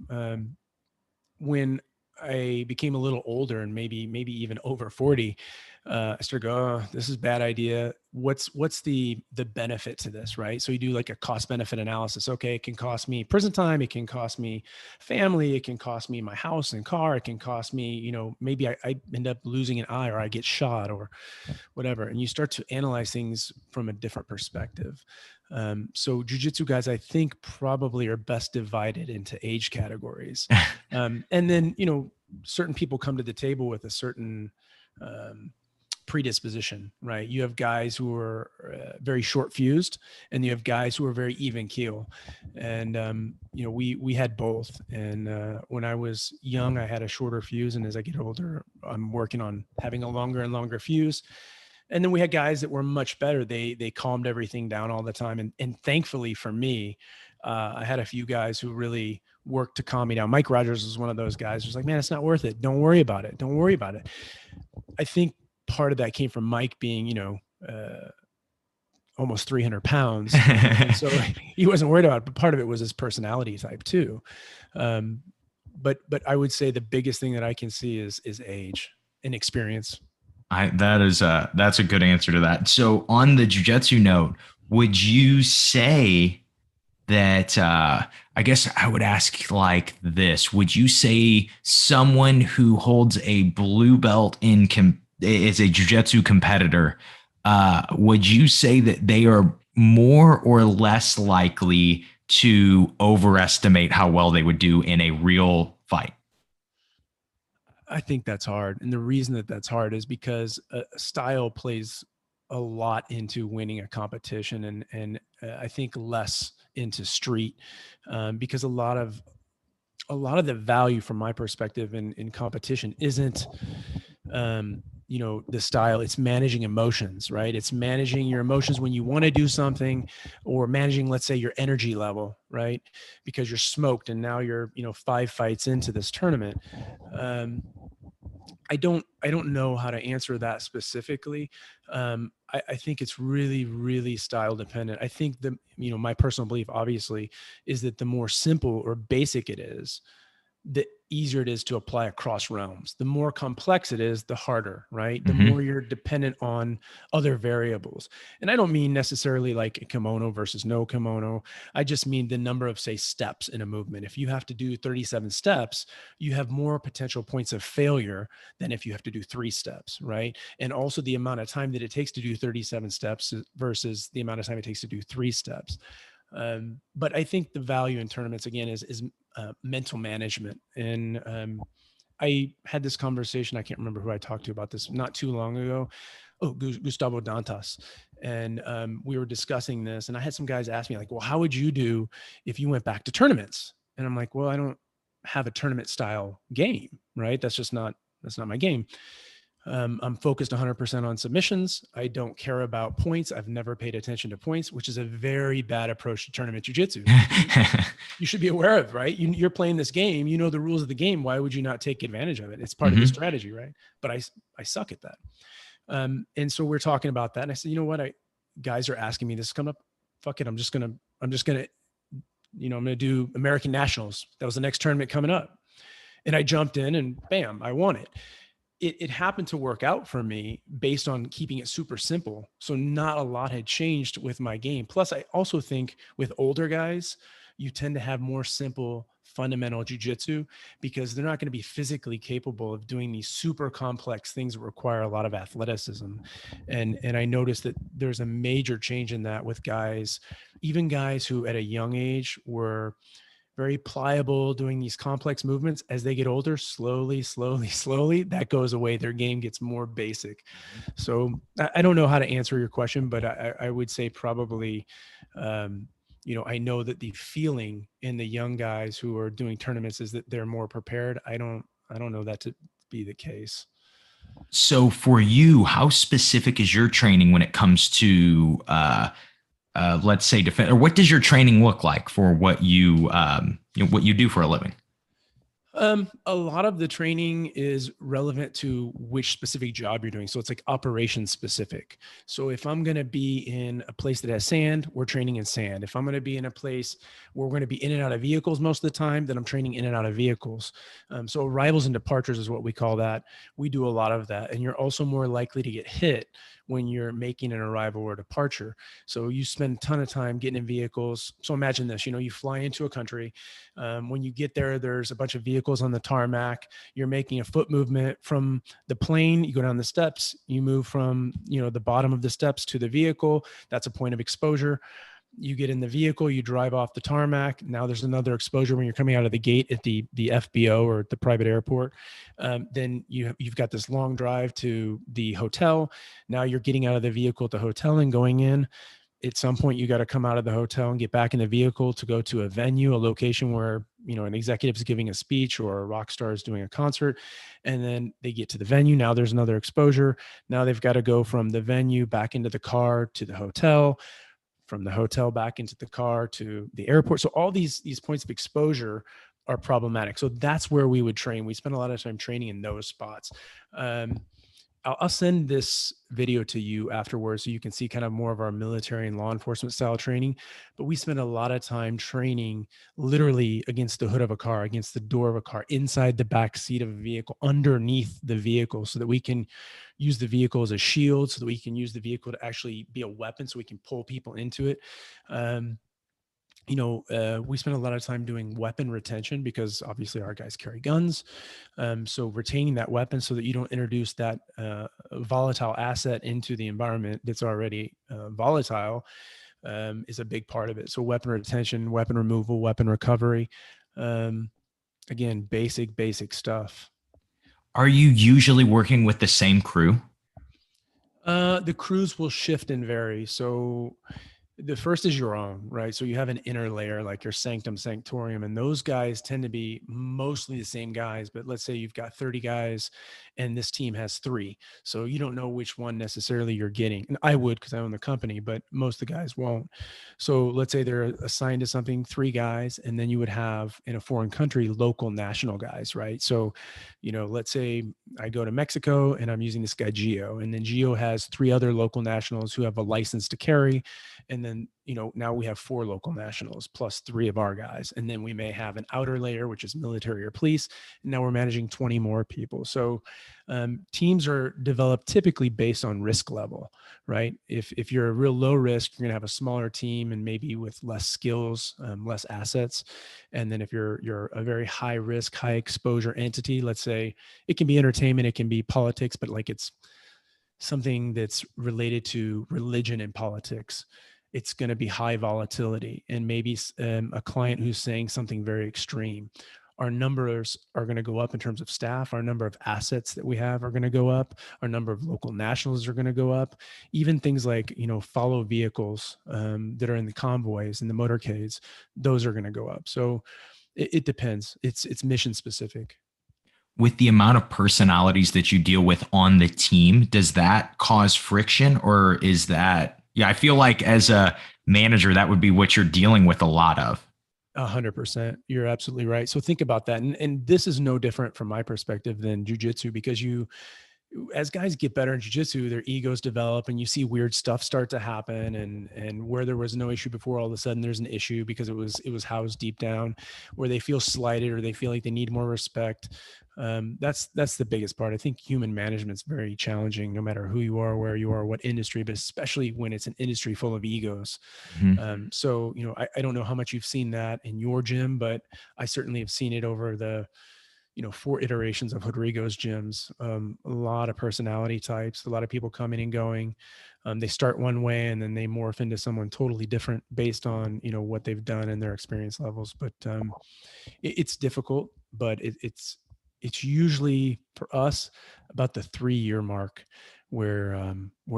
When I became a little older and maybe even over 40, I started going, oh, this is a bad idea. What's the benefit to this, right? So you do like a cost benefit analysis. Okay, it can cost me prison time. It can cost me family. It can cost me my house and car. It can cost me, you know, maybe I end up losing an eye or I get shot or whatever. And you start to analyze things from a different perspective. So jiu-jitsu guys, I think probably are best divided into age categories. And then, you know, certain people come to the table with a certain predisposition, right? You have guys who are very short fused, and you have guys who are very even keel. And, you know, we had both. And when I was young, I had a shorter fuse. And as I get older, I'm working on having a longer and longer fuse. And then we had guys that were much better. They calmed everything down all the time. And thankfully for me, I had a few guys who really worked to calm me down. Mike Rogers was one of those guys who's like, man, it's not worth it. Don't worry about it. Don't worry about it. I think part of that came from Mike being, you know, almost 300 pounds. So he wasn't worried about it, but part of it was his personality type too. But I would say the biggest thing that I can see is age and experience. That's a good answer to that. So on the jiu-jitsu note, would you say that, I guess I would ask like this, would you say someone who holds a blue belt is a jiu-jitsu competitor, would you say that they are more or less likely to overestimate how well they would do in a real fight? I think that's hard. And the reason that that's hard is because style plays a lot into winning a competition, and I think less into street, because a lot of the value from my perspective in competition isn't, you know, the style. It's managing emotions, right? It's managing your emotions when you want to do something, or managing, let's say, your energy level, right? Because you're smoked and now you're, you know, 5 fights into this tournament. I don't know how to answer that specifically. I think it's really, really style dependent. I think you know, my personal belief obviously is that the more simple or basic it is, the easier it is to apply across realms. The more complex it is, the harder, right? The more you're dependent on other variables. And I don't mean necessarily like a kimono versus no kimono. I just mean the number of, say, steps in a movement. If you have to do 37 steps, you have more potential points of failure than if you have to do 3 steps, right? And also the amount of time that it takes to do 37 steps versus the amount of time it takes to do 3 steps. But I think the value in tournaments, again, is mental management. And I had this conversation, I can't remember who I talked to about this not too long ago. Oh, Gustavo Dantas. And we were discussing this, and I had some guys ask me like, well, how would you do if you went back to tournaments? And I'm like, well, I don't have a tournament style game, right? That's not my game. I'm focused 100% on submissions. I don't care about points. I've never paid attention to points, which is a very bad approach to tournament jiu-jitsu. You should be aware of, right? You're playing this game. You know the rules of the game. Why would you not take advantage of it? It's part of the strategy, right? But I suck at that. And so we're talking about that. And I said, you know what? Guys are asking me this coming up. Fuck it. I'm just gonna, you know, I'm gonna do American Nationals. That was the next tournament coming up. And I jumped in and bam, I won it. It happened to work out for me based on keeping it super simple. So not a lot had changed with my game. Plus, I also think with older guys, you tend to have more simple, fundamental jiu-jitsu because they're not going to be physically capable of doing these super complex things that require a lot of athleticism. And I noticed that there's a major change in that with guys, even guys who at a young age were very pliable, doing these complex movements. As they get older, slowly, that goes away. Their game gets more basic. So I don't know how to answer your question, but I would say probably, you know, I know that the feeling in the young guys who are doing tournaments is that they're more prepared. I don't know that to be the case. So for you, how specific is your training when it comes to, let's say defense, or what does your training look like for what you do for a living? A lot of the training is relevant to which specific job you're doing. So it's like operation specific. So if I'm going to be in a place that has sand, we're training in sand. If I'm going to be in a place where we're going to be in and out of vehicles most of the time, then I'm training in and out of vehicles. So arrivals and departures is what we call that. We do a lot of that. And you're also more likely to get hit when you're making an arrival or departure. So you spend a ton of time getting in vehicles. So imagine this, you fly into a country. When you get there, there's a bunch of vehicles on the tarmac. You're making a foot movement from the plane. You go down the steps. You move from, the bottom of the steps to the vehicle. That's a point of exposure. You get in the vehicle, you drive off the tarmac. Now there's another exposure when you're coming out of the gate at the FBO or the private airport. Then you've got this long drive to the hotel. Now you're getting out of the vehicle at the hotel and going in. At some point, you got to come out of the hotel and get back in the vehicle to go to a venue, a location where, an executive is giving a speech or a rock star is doing a concert. And then they get to the venue. Now there's another exposure. Now they've got to go from the venue back into the car to the hotel, from the hotel back into the car to the airport. So all these points of exposure are problematic. So that's where we would train. We spend a lot of time training in those spots. I'll send this video to you afterwards so you can see kind of more of our military and law enforcement style training. But we spend a lot of time training literally against the hood of a car, against the door of a car, inside the back seat of a vehicle, underneath the vehicle, so that we can use the vehicle as a shield, so that we can use the vehicle to actually be a weapon, so we can pull people into it. We spend a lot of time doing weapon retention because obviously our guys carry guns. So retaining that weapon so that you don't introduce that volatile asset into the environment that's already volatile is a big part of it. So weapon retention, weapon removal, weapon recovery. Again, basic stuff. Are you usually working with the same crew? The crews will shift and vary. So the first is your own, right? So you have an inner layer, like your sanctum sanctorium, and those guys tend to be mostly the same guys. But let's say you've got 30 guys and this team has 3. So you don't know which one necessarily you're getting. And I would, because I own the company, but most of the guys won't. So let's say they're assigned to something, 3 guys, and then you would have in a foreign country, local national guys, right? So, let's say I go to Mexico and I'm using this guy, Gio, and then Gio has 3 other local nationals who have a license to carry. And then, now we have 4 local nationals plus 3 of our guys. And then we may have an outer layer, which is military or police. And now we're managing 20 more people. So teams are developed typically based on risk level, right? If you're a real low risk, you're going to have a smaller team and maybe with less skills, less assets. And then if you're a very high risk, high exposure entity, let's say it can be entertainment, it can be politics, but like it's something that's related to religion and politics, it's going to be high volatility and maybe a client who's saying something very extreme. Our numbers are going to go up in terms of staff. Our number of assets that we have are going to go up. Our number of local nationals are going to go up. Even things like, follow vehicles that are in the convoys and the motorcades, those are going to go up. So it depends. It's mission specific. With the amount of personalities that you deal with on the team, does that cause friction, or is that, I feel like as a manager, that would be what you're dealing with a lot of. 100%. You're absolutely right. So think about that. And this is no different from my perspective than jiu-jitsu, because as guys get better in jiu-jitsu, their egos develop and you see weird stuff start to happen, and where there was no issue before, all of a sudden there's an issue because it was housed deep down, where they feel slighted or they feel like they need more respect. That's the biggest part. I think human management is very challenging, no matter who you are, where you are, what industry, but especially when it's an industry full of egos. Mm-hmm. So, I don't know how much you've seen that in your gym, but I certainly have seen it over the 4 iterations of Rodrigo's gyms. A lot of personality types, a lot of people coming and going. They start one way and then they morph into someone totally different based on, what they've done and their experience levels. But it's difficult, but it's usually for us about the 3-year mark where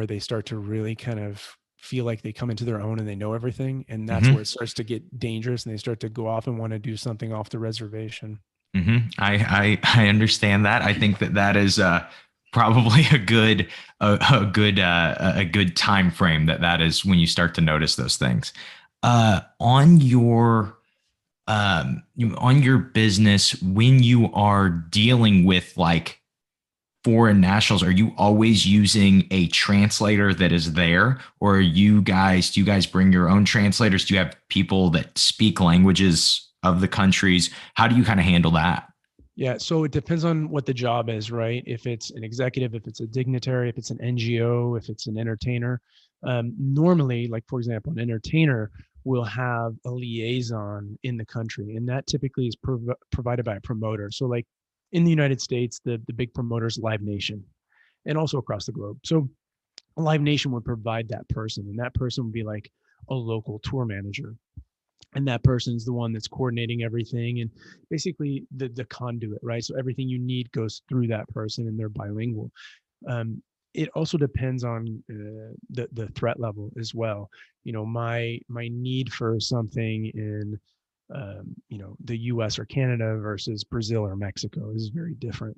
they start to really kind of feel like they come into their own and they know everything. And that's where it starts to get dangerous and they start to go off and want to do something off the reservation. Mm-hmm. I understand that. I think that is probably a good time frame. That is when you start to notice those things. On your on your business, when you are dealing with like foreign nationals, are you always using a translator that is there, or do you guys bring your own translators? Do you have people that speak languages of the countries? How do you kind of handle that? Yeah, so it depends on what the job is, right? If it's an executive, if it's a dignitary, if it's an NGO, if it's an entertainer. Normally, like for example, an entertainer will have a liaison in the country, and that typically is provided by a promoter. So, like in the United States, the big promoter is Live Nation, and also across the globe. So, Live Nation would provide that person, and that person would be like a local tour manager, and that person's the one that's coordinating everything and basically the conduit, right? So everything you need goes through that person, and they're bilingual. um, it also depends on the threat level as well. My need for something in the US or Canada versus Brazil or Mexico is very different.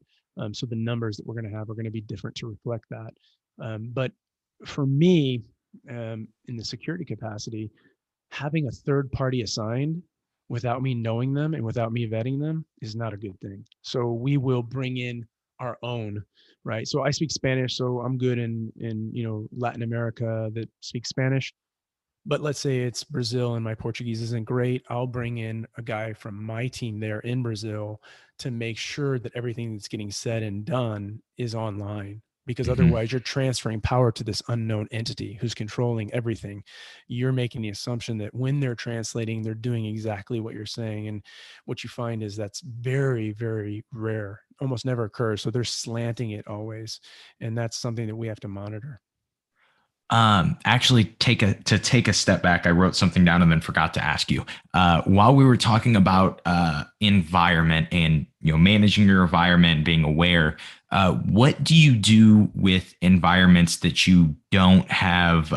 So the numbers that we're going to have are going to be different to reflect that. But for me, in the security capacity, having a third party assigned without me knowing them and without me vetting them is not a good thing. So we will bring in our own, right? So I speak Spanish, so I'm good in Latin America that speaks Spanish. But let's say it's Brazil and my Portuguese isn't great. I'll bring in a guy from my team there in Brazil to make sure that everything that's getting said and done is online. Because Mhm. otherwise, you're transferring power to this unknown entity who's controlling everything. You're making the assumption that when they're translating, they're doing exactly what you're saying. And what you find is that's very, very rare, almost never occurs. So they're slanting it always. And that's something that we have to monitor. Actually, take a step back. I wrote something down and then forgot to ask you. While we were talking about environment and managing your environment, and being aware, what do you do with environments that you don't have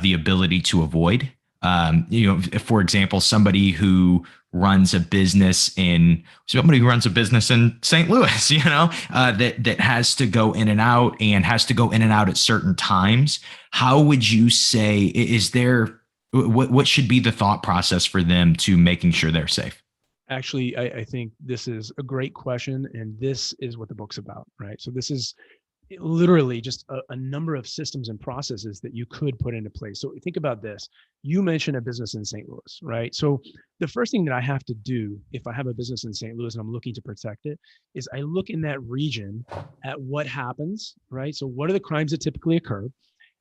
the ability to avoid? If, for example, somebody who runs a business in St. Louis, that has to go in and out and has to go in and out at certain times. How would you say, is there, what should be the thought process for them to making sure they're safe? Actually, I think this is a great question, and this is what the book's about, right? So this is literally just a number of systems and processes that you could put into place. So think about this. You mentioned a business in St. Louis, right? So the first thing that I have to do if I have a business in St. Louis and I'm looking to protect it is I look in that region at what happens, right? So what are the crimes that typically occur?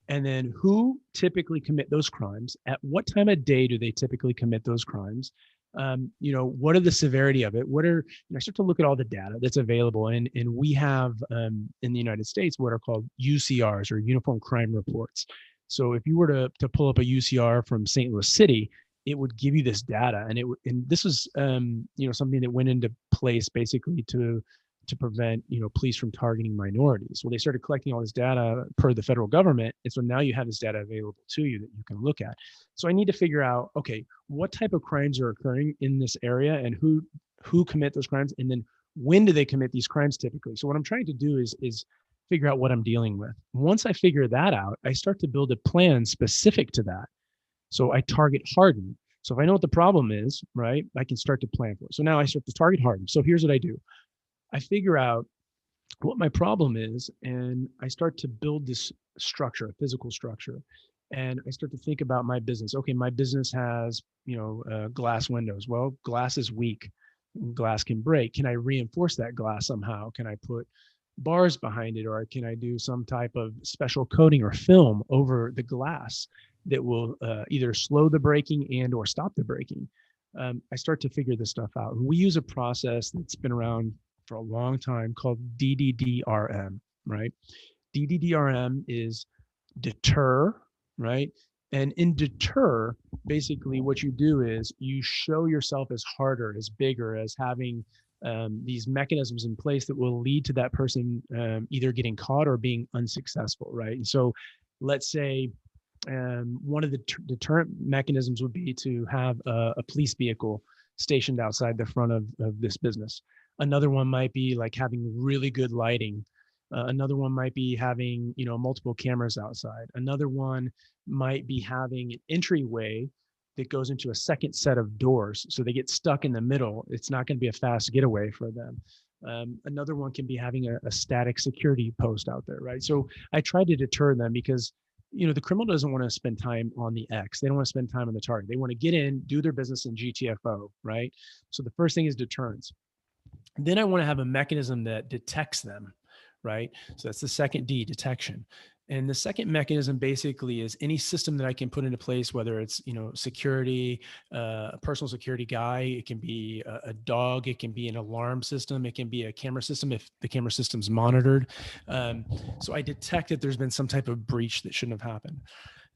And then who typically commit those crimes? At what time of day do they typically commit those crimes? What are the severity of it? I start to look at all the data that's available, and we have in the United States what are called UCRs, or Uniform Crime Reports. So if you were to pull up a UCR from St. Louis City, it would give you this data, and this is something that went into place basically to prevent police from targeting minorities. Well, they started collecting all this data per the federal government, and so now you have this data available to you that you can look at. So I need to figure out, okay, what type of crimes are occurring in this area, and who commit those crimes, and then when do they commit these crimes typically. So what I'm trying to do is figure out what I'm dealing with. Once I figure that out, I start to build a plan specific to that. So I target harden. So if I know what the problem is, right, I can start to plan for it. So now I start to target harden. So here's what I do. I figure out what my problem is, and I start to build this structure, a physical structure. And I start to think about my business. Okay, my business has, glass windows. Well, glass is weak. Glass can break. Can I reinforce that glass somehow? Can I put bars behind it, or can I do some type of special coating or film over the glass that will either slow the breaking and or stop the breaking? I start to figure this stuff out. We use a process that's been around for a long time called DDDRM, right? DDDRM is deter, right? And in deter, basically what you do is you show yourself as harder, as bigger, as having these mechanisms in place that will lead to that person either getting caught or being unsuccessful, right? And so let's say one of the deterrent mechanisms would be to have a police vehicle stationed outside the front of this business. Another one might be like having really good lighting. Another one might be having, multiple cameras outside. Another one might be having an entryway that goes into a second set of doors. So they get stuck in the middle. It's not going to be a fast getaway for them. Another one can be having a static security post out there, right? So I try to deter them because, the criminal doesn't want to spend time on the X. They don't want to spend time on the target. They want to get in, do their business in GTFO, right? So the first thing is deterrence. Then I want to have a mechanism that detects them, right? So that's the second D, detection. And the second mechanism basically is any system that I can put into place, whether it's, security, a personal security guy, it can be a dog, it can be an alarm system, it can be a camera system if the camera system's monitored. So I detect that there's been some type of breach that shouldn't have happened.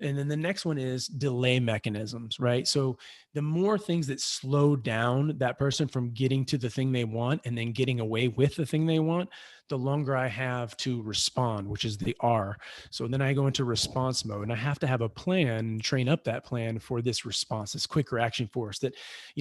And then the next one is delay mechanisms, right? So the more things that slow down that person from getting to the thing they want and then getting away with the thing they want, the longer I have to respond, which is the R. So then I go into response mode, and I have to have a plan and train up that plan for this response, this quick reaction force that,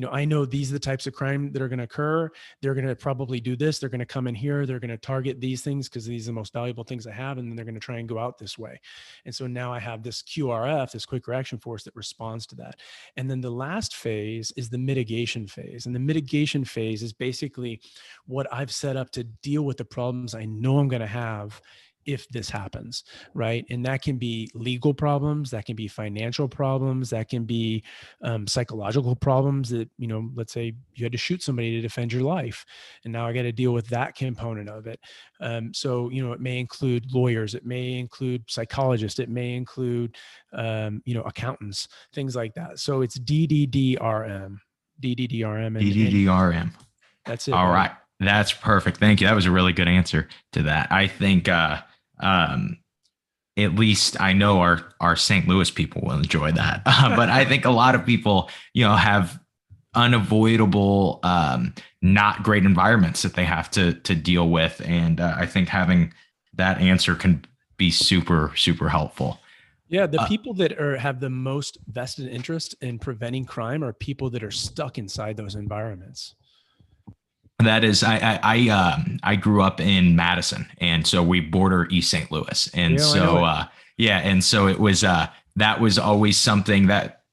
I know these are the types of crime that are going to occur. They're going to probably do this. They're going to come in here. They're going to target these things because these are the most valuable things I have. And then they're going to try and go out this way. And so now I have this QRF, this quick reaction force that responds to that. And then the last phase is the mitigation phase. And the mitigation phase is basically what I've set up to deal with the problems I know I'm going to have if this happens, right? And that can be legal problems, that can be financial problems, that can be psychological problems that, let's say you had to shoot somebody to defend your life. And now I got to deal with that component of it. So, it may include lawyers, it may include psychologists, it may include, accountants, things like that. So it's DDDRM. DDDRM. That's it. All right. That's perfect. Thank you. That was a really good answer to that. I think at least I know our St. Louis people will enjoy that. But I think a lot of people, have unavoidable, not great environments that they have to deal with. And I think having that answer can be super, super helpful. Yeah, the people that have the most vested interest in preventing crime are people that are stuck inside those environments. That is, I grew up in Madison, and so we border East St. Louis, and and so it was that was always something that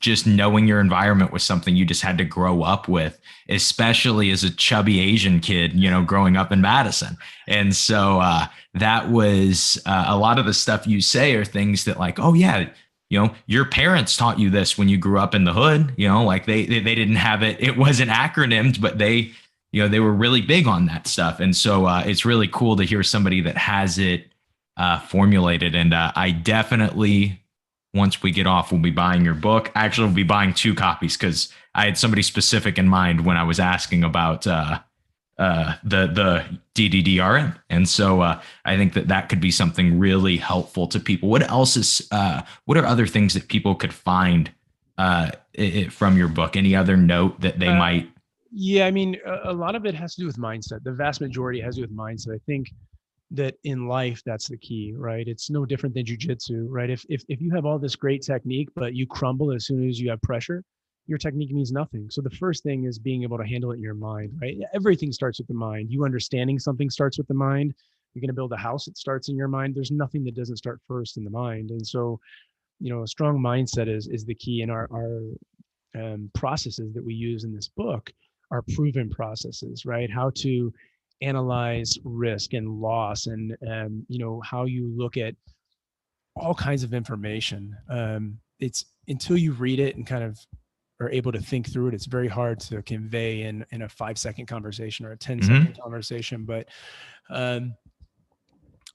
just knowing your environment was something you just had to grow up with, especially as a chubby Asian kid, growing up in Madison, and so that was a lot of the stuff you say are things that like, oh yeah. Your parents taught you this when you grew up in the hood, like they didn't have it. It wasn't acronymed, but they were really big on that stuff. And so it's really cool to hear somebody that has it formulated. And I definitely, once we get off, we'll be buying your book. Actually, we'll be buying 2 copies because I had somebody specific in mind when I was asking about the DDDRM. And so I think that could be something really helpful to people. What else is, what are other things that people could find from your book? Any other note that they might? Yeah, I mean, a lot of it has to do with mindset. The vast majority has to do with mindset. I think that in life, that's the key, right? It's no different than jiu-jitsu, right? If you have all this great technique, but you crumble as soon as you have pressure, your technique means nothing. So the first thing is being able to handle it in your mind, right? Everything starts with the mind. You understanding something starts with the mind. You're going to build a house, it starts in your mind. There's nothing that doesn't start first in the mind. And so, a strong mindset is the key. In our processes that we use in this book are proven processes, right? How to analyze risk and loss and, how you look at all kinds of information. It's until you read it and kind of are able to think through it, it's very hard to convey in a 5-second conversation or a 10-second conversation. But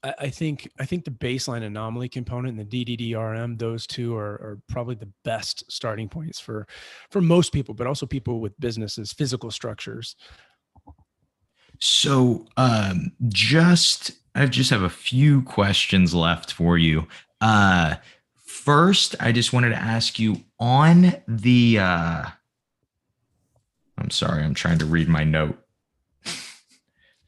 I think the baseline anomaly component and the DDDRM, those two are probably the best starting points for most people, but also people with businesses, physical structures. So I just have a few questions left for you. First, I just wanted to ask you on the, I'm sorry, I'm trying to read my note.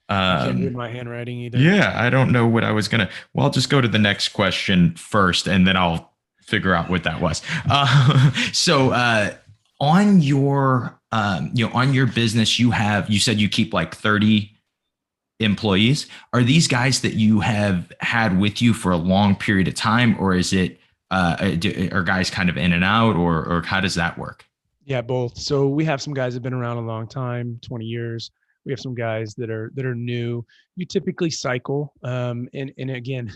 I can't read my handwriting either. Yeah, I don't know what I was going to, well, I'll just go to the next question first, and then I'll figure out what that was. So on your, on your business, you said you keep like 30 employees. Are these guys that you have had with you for a long period of time, or is it are guys kind of in and out, or how does that work? Yeah, both. So we have some guys that have been around a long time, 20 years. We have some guys that are new. You typically cycle. And again,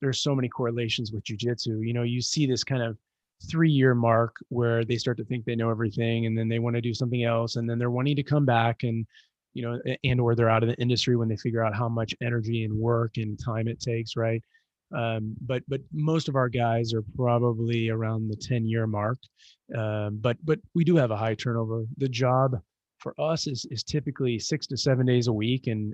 there's so many correlations with jiu-jitsu. You know, you see this kind of 3-year mark where they start to think they know everything, and then they want to do something else, and then they're wanting to come back, and you know, and or they're out of the industry when they figure out how much energy and work and time it takes, right? But most of our guys are probably around the 10-year mark. But we do have a high turnover. The job for us is typically 6 to 7 days a week, and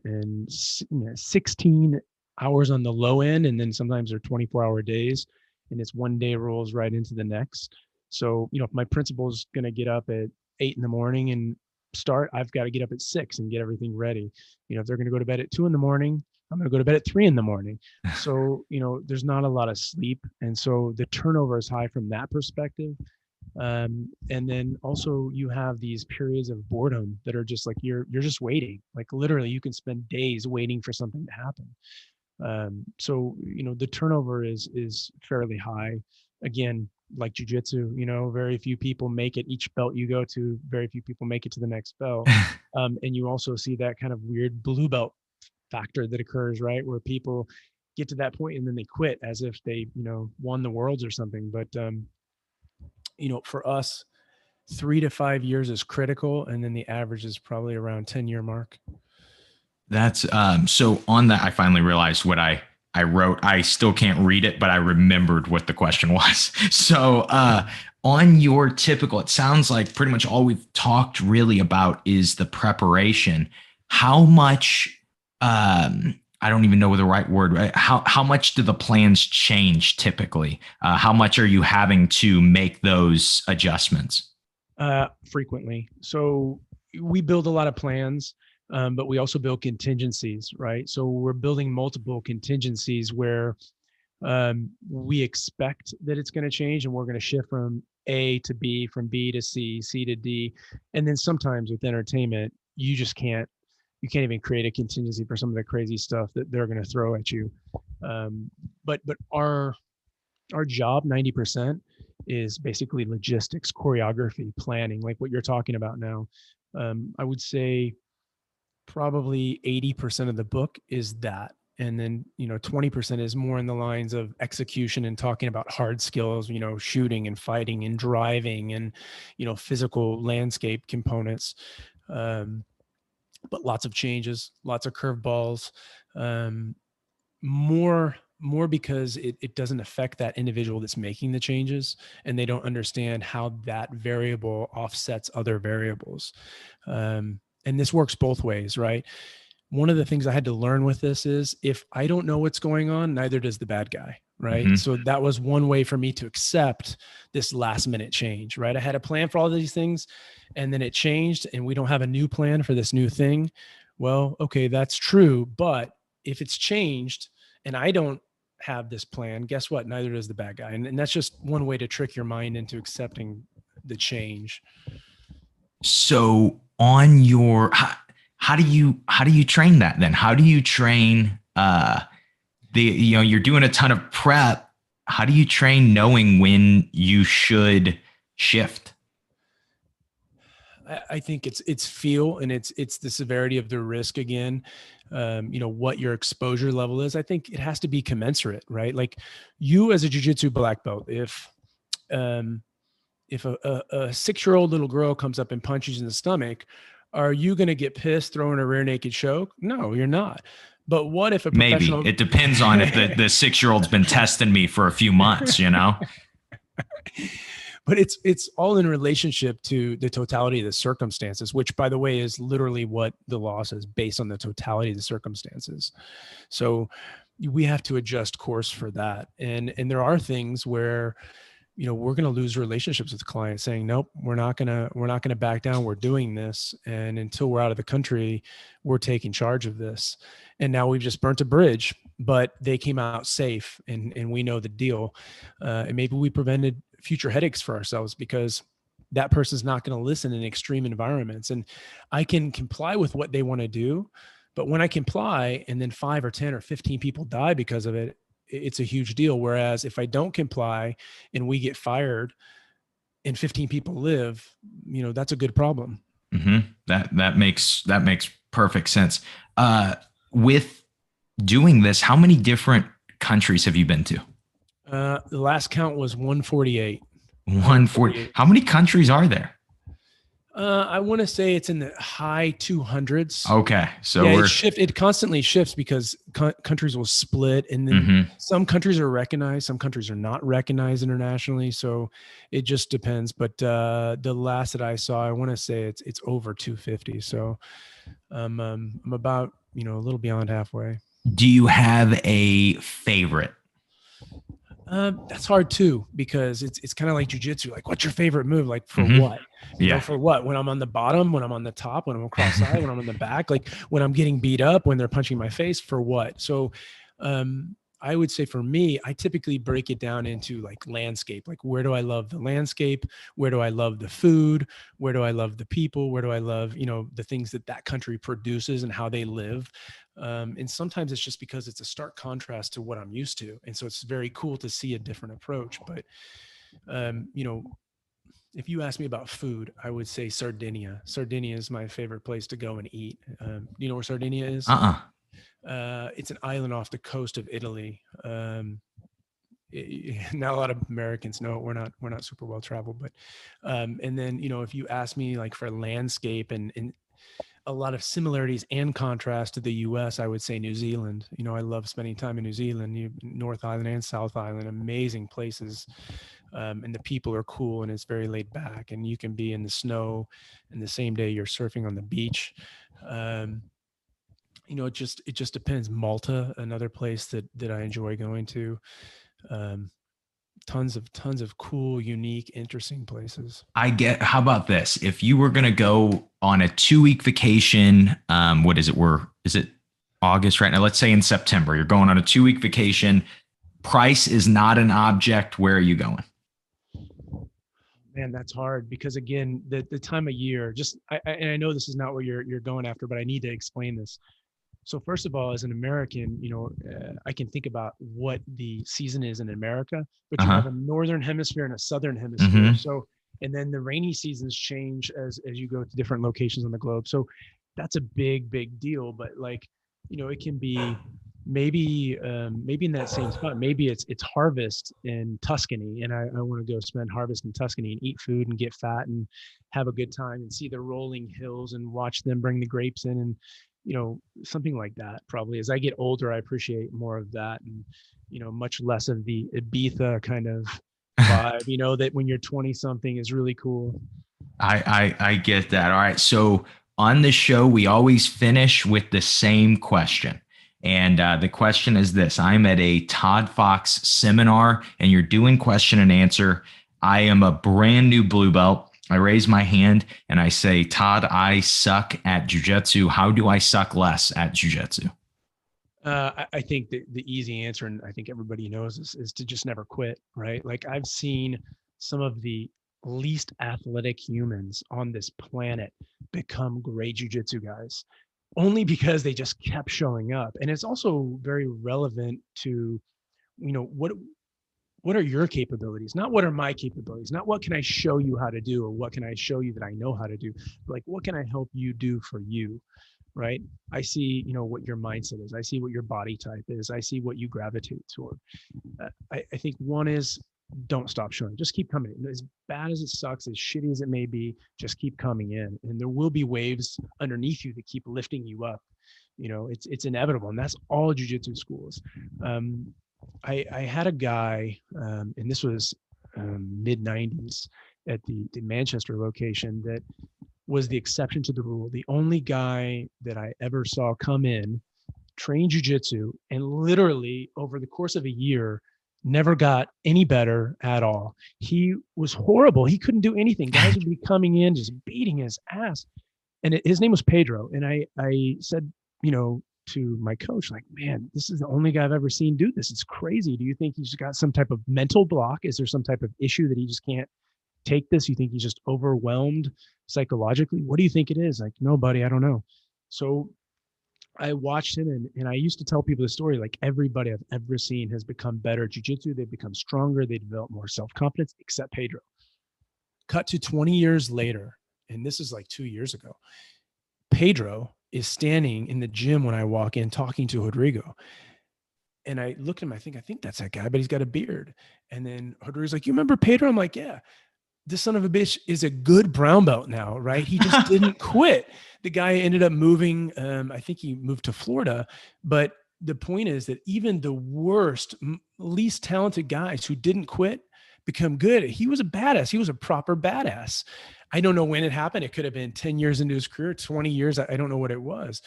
16 hours on the low end, and then sometimes they're 24-hour days, and it's one day rolls right into the next. So, you know, if my principal's going to get up at 8 in the morning and start, I've got to get up at 6 and get everything ready. You know, if they're going to go to bed at 2 in the morning, I'm going to go to bed at 3 in the morning. So, you know, there's not a lot of sleep. And so the turnover is high from that perspective. And then also you have these periods of boredom that are just like, you're just waiting. Like literally you can spend days waiting for something to happen. So, you know, the turnover is fairly high. Again, like jiu-jitsu, you know, very few people make it. Each belt you go to, very few people make it to the next belt. And you also see that kind of weird blue belt factor that occurs, right? Where people get to that point and then they quit as if they, you know, won the worlds or something. But, you know, for us, 3 to 5 years is critical. And then the average is probably around 10-year mark. That's so on that, I finally realized what I wrote. I still can't read it, but I remembered what the question was. So on your typical, it sounds like pretty much all we've talked really about is the preparation. How much, I don't even know the right word. How much do the plans change typically? How much are you having to make those adjustments? Frequently. So we build a lot of plans. But we also build contingencies, right? So we're building multiple contingencies where we expect that it's going to change, and we're going to shift from A to B, from B to C, C to D. And then sometimes with entertainment, you can't even create a contingency for some of the crazy stuff that they're going to throw at you. But our job, 90%, is basically logistics, choreography, planning, like what you're talking about now. I would say probably 80% of the book is that. And then, you know, 20% is more in the lines of execution and talking about hard skills, you know, shooting and fighting and driving and, you know, physical landscape components. But lots of changes, lots of curveballs, more because it doesn't affect that individual that's making the changes, and they don't understand how that variable offsets other variables. And this works both ways, right? One of the things I had to learn with this is if I don't know what's going on, neither does the bad guy, right? Mm-hmm. So that was one way for me to accept this last minute change, right? I had a plan for all these things, and then it changed, and we don't have a new plan for this new thing. Well, okay, that's true. But if it's changed and I don't have this plan, guess what? Neither does the bad guy. And that's just one way to trick your mind into accepting the change. So on your, how do you train that then? How do you train you're doing a ton of prep. How do you train knowing when you should shift? I think it's feel, and it's the severity of the risk again. You know, what your exposure level is. I think it has to be commensurate, right? Like you as a jiu-jitsu black belt, if a 6-year-old little girl comes up and punches you in the stomach, are you going to get pissed, throwing a rear naked choke? No, you're not. But what if a professional... Maybe. It depends on if the 6-year-old's been testing me for a few months, you know? But it's all in relationship to the totality of the circumstances, which, by the way, is literally what the law says, based on the totality of the circumstances. So we have to adjust course for that. And there are things where, you know, we're going to lose relationships with clients saying, nope, we're not going to back down. We're doing this. And until we're out of the country, we're taking charge of this. And now we've just burnt a bridge, but they came out safe, and we know the deal. And maybe we prevented future headaches for ourselves because that person's not going to listen in extreme environments. And I can comply with what they want to do, but when I comply and then 5 or 10 or 15 people die because of it, it's a huge deal. Whereas if I don't comply and we get fired and 15 people live, that's a good problem. That makes perfect sense. With doing this, how many different countries have you been to? The last count was 148. 140. How many countries are there? I want to say it's in the high 200s. Okay. So yeah, it constantly shifts because countries will split, and then some countries are recognized, some countries are not recognized internationally. So it just depends. But the last that I saw, I want to say it's over 250. So I'm about, a little beyond halfway. Do you have a favorite? That's hard too, because it's kind of like jiu-jitsu. Like, what's your favorite move? Like, for what? For what? When I'm on the bottom, when I'm on the top, when I'm across side, when I'm on the back, like when I'm getting beat up, when they're punching my face, for what? So, I would say for me, I typically break it down into like landscape. Like, where do I love the landscape? Where do I love the food? Where do I love the people? Where do I love, the things that country produces and how they live? And sometimes it's just because it's a stark contrast to what I'm used to. And so it's very cool to see a different approach. But, if you ask me about food, I would say Sardinia. Sardinia is my favorite place to go and eat. Do you know where Sardinia is? It's an island off the coast of Italy. Not a lot of Americans know it. We're not super well traveled, but and then if you ask me like for landscape and a lot of similarities and contrast to the U.S., I would say New Zealand. I love spending time in New Zealand, North Island and South Island, amazing places. And the people are cool, and it's very laid back, and you can be in the snow and the same day you're surfing on the beach. It just depends. Malta, another place that I enjoy going to. Tons of cool, unique, interesting places. How about this? If you were going to go on a 2-week vacation, what is it? Is it August right now? Let's say in September, you're going on a 2-week vacation. Price is not an object. Where are you going? Man, that's hard because again, the time of year, and I know this is not what you're going after, but I need to explain this. So first of all, as an American, I can think about what the season is in America, but you have a northern hemisphere and a southern hemisphere. So, and then the rainy seasons change as you go to different locations on the globe. So that's a big deal. But like, it can be maybe in that same spot. Maybe it's harvest in Tuscany, and I want to go spend harvest in Tuscany and eat food and get fat and have a good time and see the rolling hills and watch them bring the grapes in, and something like that. Probably as I get older, I appreciate more of that, and much less of the Ibiza kind of vibe, that when you're 20 something is really cool. I get that. All right. So on the show, we always finish with the same question. And the question is this: I'm at a Todd Fox seminar and you're doing question and answer. I am a brand new blue belt. I raise my hand and I say, Todd, I suck at jiu-jitsu. How do I suck less at jiu-jitsu? I think the easy answer, and I think everybody knows, is to just never quit, right? Like, I've seen some of the least athletic humans on this planet become great jiu-jitsu guys only because they just kept showing up. And it's also very relevant to, what are your capabilities? Not what are my capabilities? Not what can I show you how to do, or what can I show you that I know how to do? Like, what can I help you do for you? Right? I see, what your mindset is. I see what your body type is. I see what you gravitate toward. I think one is, don't stop showing. Just keep coming in. As bad as it sucks, as shitty as it may be, just keep coming in. And there will be waves underneath you that keep lifting you up. It's inevitable. And that's all jiu-jitsu schools. I had a guy, and this was mid 90s at the Manchester location, that was the exception to the rule. The only guy that I ever saw come in, train jiu-jitsu, and literally over the course of a year, never got any better at all. He was horrible. He couldn't do anything. Guys would be coming in, just beating his ass. And his name was Pedro. And I said, to my coach, like, man, this is the only guy I've ever seen do this. It's crazy. Do you think he's got some type of mental block? Is there some type of issue that he just can't take this? You think he's just overwhelmed psychologically? What do you think it is? Like, no, buddy, I don't know. So I watched him, and I used to tell people the story, like everybody I've ever seen has become better at jiu-jitsu. They've become stronger. They develop more self-confidence, except Pedro. Cut to 20 years later, and this is like 2 years ago. Pedro is standing in the gym when I walk in talking to Rodrigo. And I looked at him, I think that's that guy, but he's got a beard. And then Rodrigo's like, you remember Pedro? I'm like, yeah. This son of a bitch is a good brown belt now, right? He just didn't quit. The guy ended up moving. I think he moved to Florida. But the point is that even the worst, least talented guys who didn't quit become good. He was a badass. He was a proper badass. I don't know when it happened. It could have been 10 years into his career, 20 years. I don't know what it was.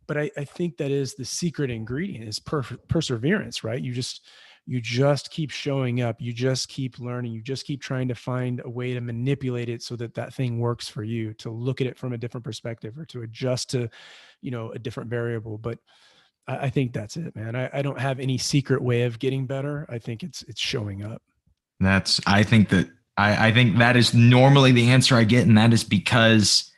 But I think that is the secret ingredient is perseverance, right? You just keep showing up. You just keep learning. You just keep trying to find a way to manipulate it so that that thing works for you, to look at it from a different perspective or to adjust to, a different variable. But I think that's it, man. I don't have any secret way of getting better. I think it's showing up. I think that is normally the answer I get. And that is because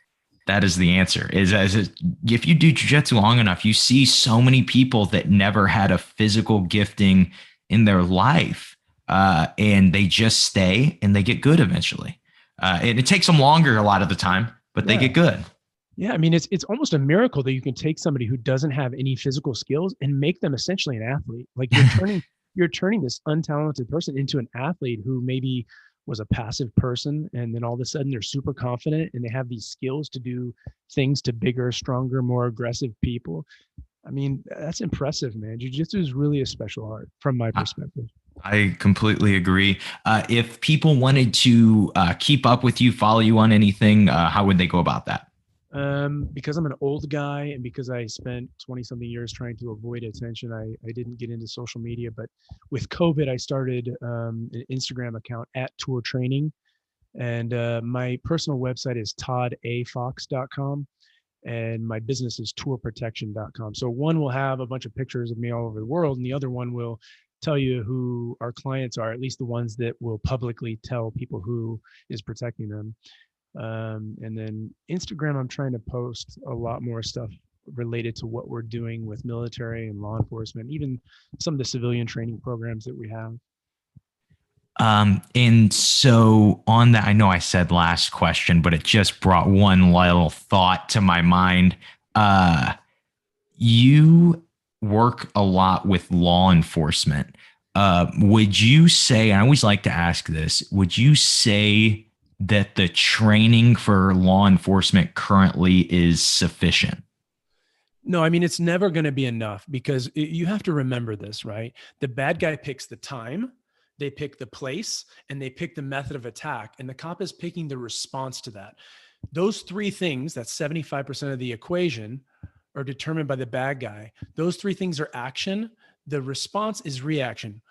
that is the answer if you do jiu-jitsu long enough, you see so many people that never had a physical gifting in their life, and they just stay and they get good eventually. And it takes them longer a lot of the time, but they get good. Yeah. I mean, it's almost a miracle that you can take somebody who doesn't have any physical skills and make them essentially an athlete. Like you're turning this untalented person into an athlete who maybe was a passive person. And then all of a sudden they're super confident and they have these skills to do things to bigger, stronger, more aggressive people. I mean, that's impressive, man. Jiu-jitsu is really a special art from my perspective. I completely agree. If people wanted to keep up with you, follow you on anything, how would they go about that? Because I'm an old guy and because I spent 20 something years trying to avoid attention, I didn't get into social media, but with COVID, I started an Instagram account @tourtraining. And my personal website is toddafox.com. And my business is tourprotection.com. So one will have a bunch of pictures of me all over the world, and the other one will tell you who our clients are, at least the ones that will publicly tell people who is protecting them. And then Instagram, I'm trying to post a lot more stuff related to what we're doing with military and law enforcement, even some of the civilian training programs that we have. And so on that, I know I said last question, but it just brought one little thought to my mind. You work a lot with law enforcement. Would you say, and I always like to ask this, would you say that the training for law enforcement currently is sufficient? No, I mean, it's never going to be enough because you have to remember this, right? The bad guy picks the time, they pick the place, and they pick the method of attack. And the cop is picking the response to that. Those three things, that's 75% of the equation, are determined by the bad guy. Those three things are action. The response is reaction.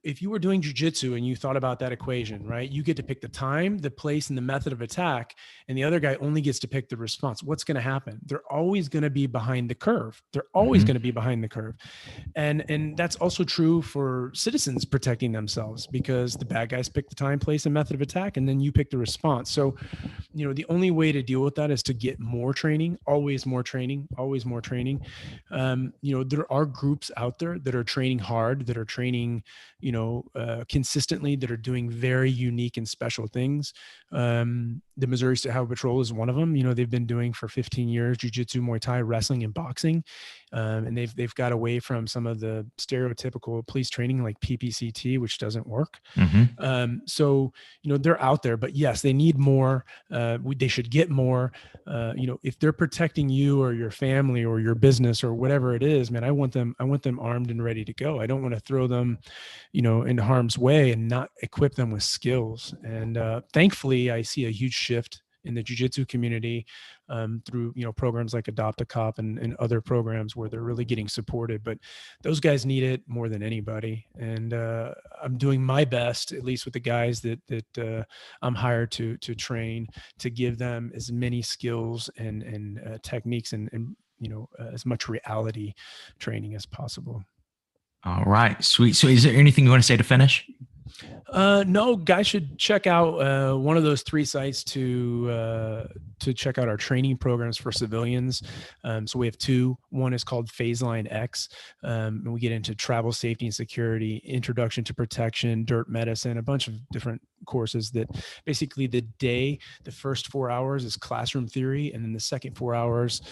If you were doing jiu-jitsu and you thought about that equation, right, you get to pick the time, the place, and the method of attack, and the other guy only gets to pick the response. What's going to happen? They're always going to be behind the curve. They're always going to be behind the curve. And that's also true for citizens protecting themselves because the bad guys pick the time, place, and method of attack, and then you pick the response. So, the only way to deal with that is to get more training, always more training, always more training. There are groups out there that are training hard, that are training consistently, that are doing very unique and special things. The Missouri State Highway Patrol is one of them. They've been doing for 15 years, jiu-jitsu, Muay Thai, wrestling, and boxing. And they've got away from some of the stereotypical police training like PPCT, which doesn't work. So, they're out there, but yes, they need more. They should get more. If they're protecting you or your family or your business or whatever it is, man, I want them armed and ready to go. I don't want to throw them, into harm's way and not equip them with skills. And thankfully, I see a huge shift in the jiu-jitsu community through programs like Adopt a Cop and other programs where they're really getting supported. But those guys need it more than anybody. And I'm doing my best, at least with the guys that I'm hired to train, to give them as many skills and techniques and as much reality training as possible. All right, sweet. So is there anything you want to say to finish? No, guys should check out one of those 3 sites to check out our training programs for civilians. So we have 2. One is called Phaseline X, and we get into travel safety and security, introduction to protection, dirt medicine, a bunch of different courses that basically the first 4 hours is classroom theory, and then the second 4 hours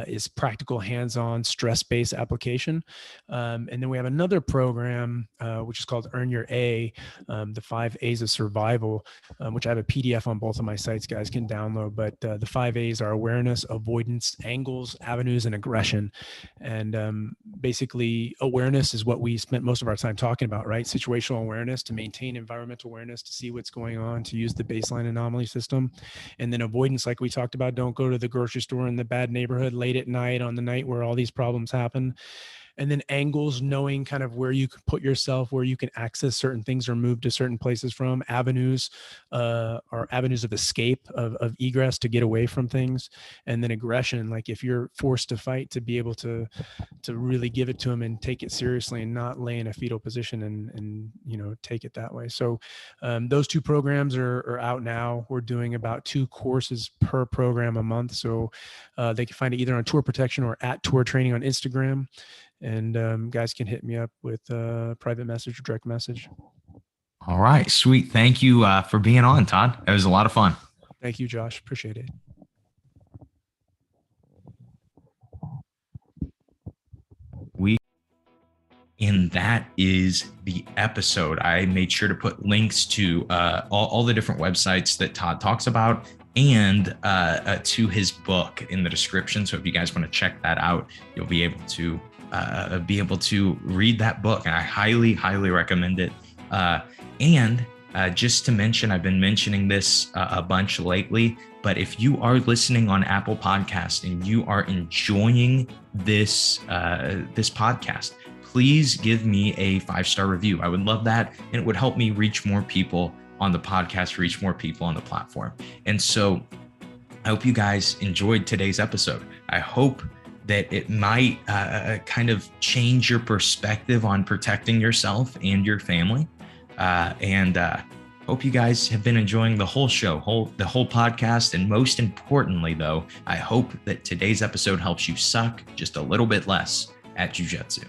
is practical hands-on stress-based application. And then we have another program which is called Earn Your A, the 5 A's of survival, which I have a PDF on both of my sites, guys can download. But the 5 A's are awareness, avoidance, angles, avenues, and aggression. And basically awareness is what we spent most of our time talking about, right? Situational awareness, to maintain environmental awareness, to see what's going on, to use the baseline anomaly system. And then avoidance, like we talked about, don't go to the grocery store in the bad neighborhood late at night on the night where all these problems happen. And then angles, knowing kind of where you can put yourself, where you can access certain things or move to certain places from. Avenues are avenues of escape, of egress, to get away from things. And then aggression, like if you're forced to fight, to be able to really give it to them and take it seriously and not lay in a fetal position and take it that way. So those 2 programs are out now. We're doing about 2 courses per program a month. So they can find it either on Tour Protection or at Tour Training on Instagram. And guys can hit me up with a private message or direct message. All right, sweet. Thank you for being on, Todd. It was a lot of fun. Thank you, Josh. Appreciate it. And that is the episode. I made sure to put links to all the different websites that Todd talks about, and to his book in the description. So if you guys want to check that out, you'll be able to read that book. And I highly, highly recommend it. And just to mention, I've been mentioning this a bunch lately, but if you are listening on Apple Podcast and you are enjoying this podcast, please give me a 5-star review. I would love that. And it would help me reach more people on the podcast, reach more people on the platform. And so I hope you guys enjoyed today's episode. I hope that it might kind of change your perspective on protecting yourself and your family. And hope you guys have been enjoying the whole show, the whole podcast. And most importantly, though, I hope that today's episode helps you suck just a little bit less at jiu-jitsu.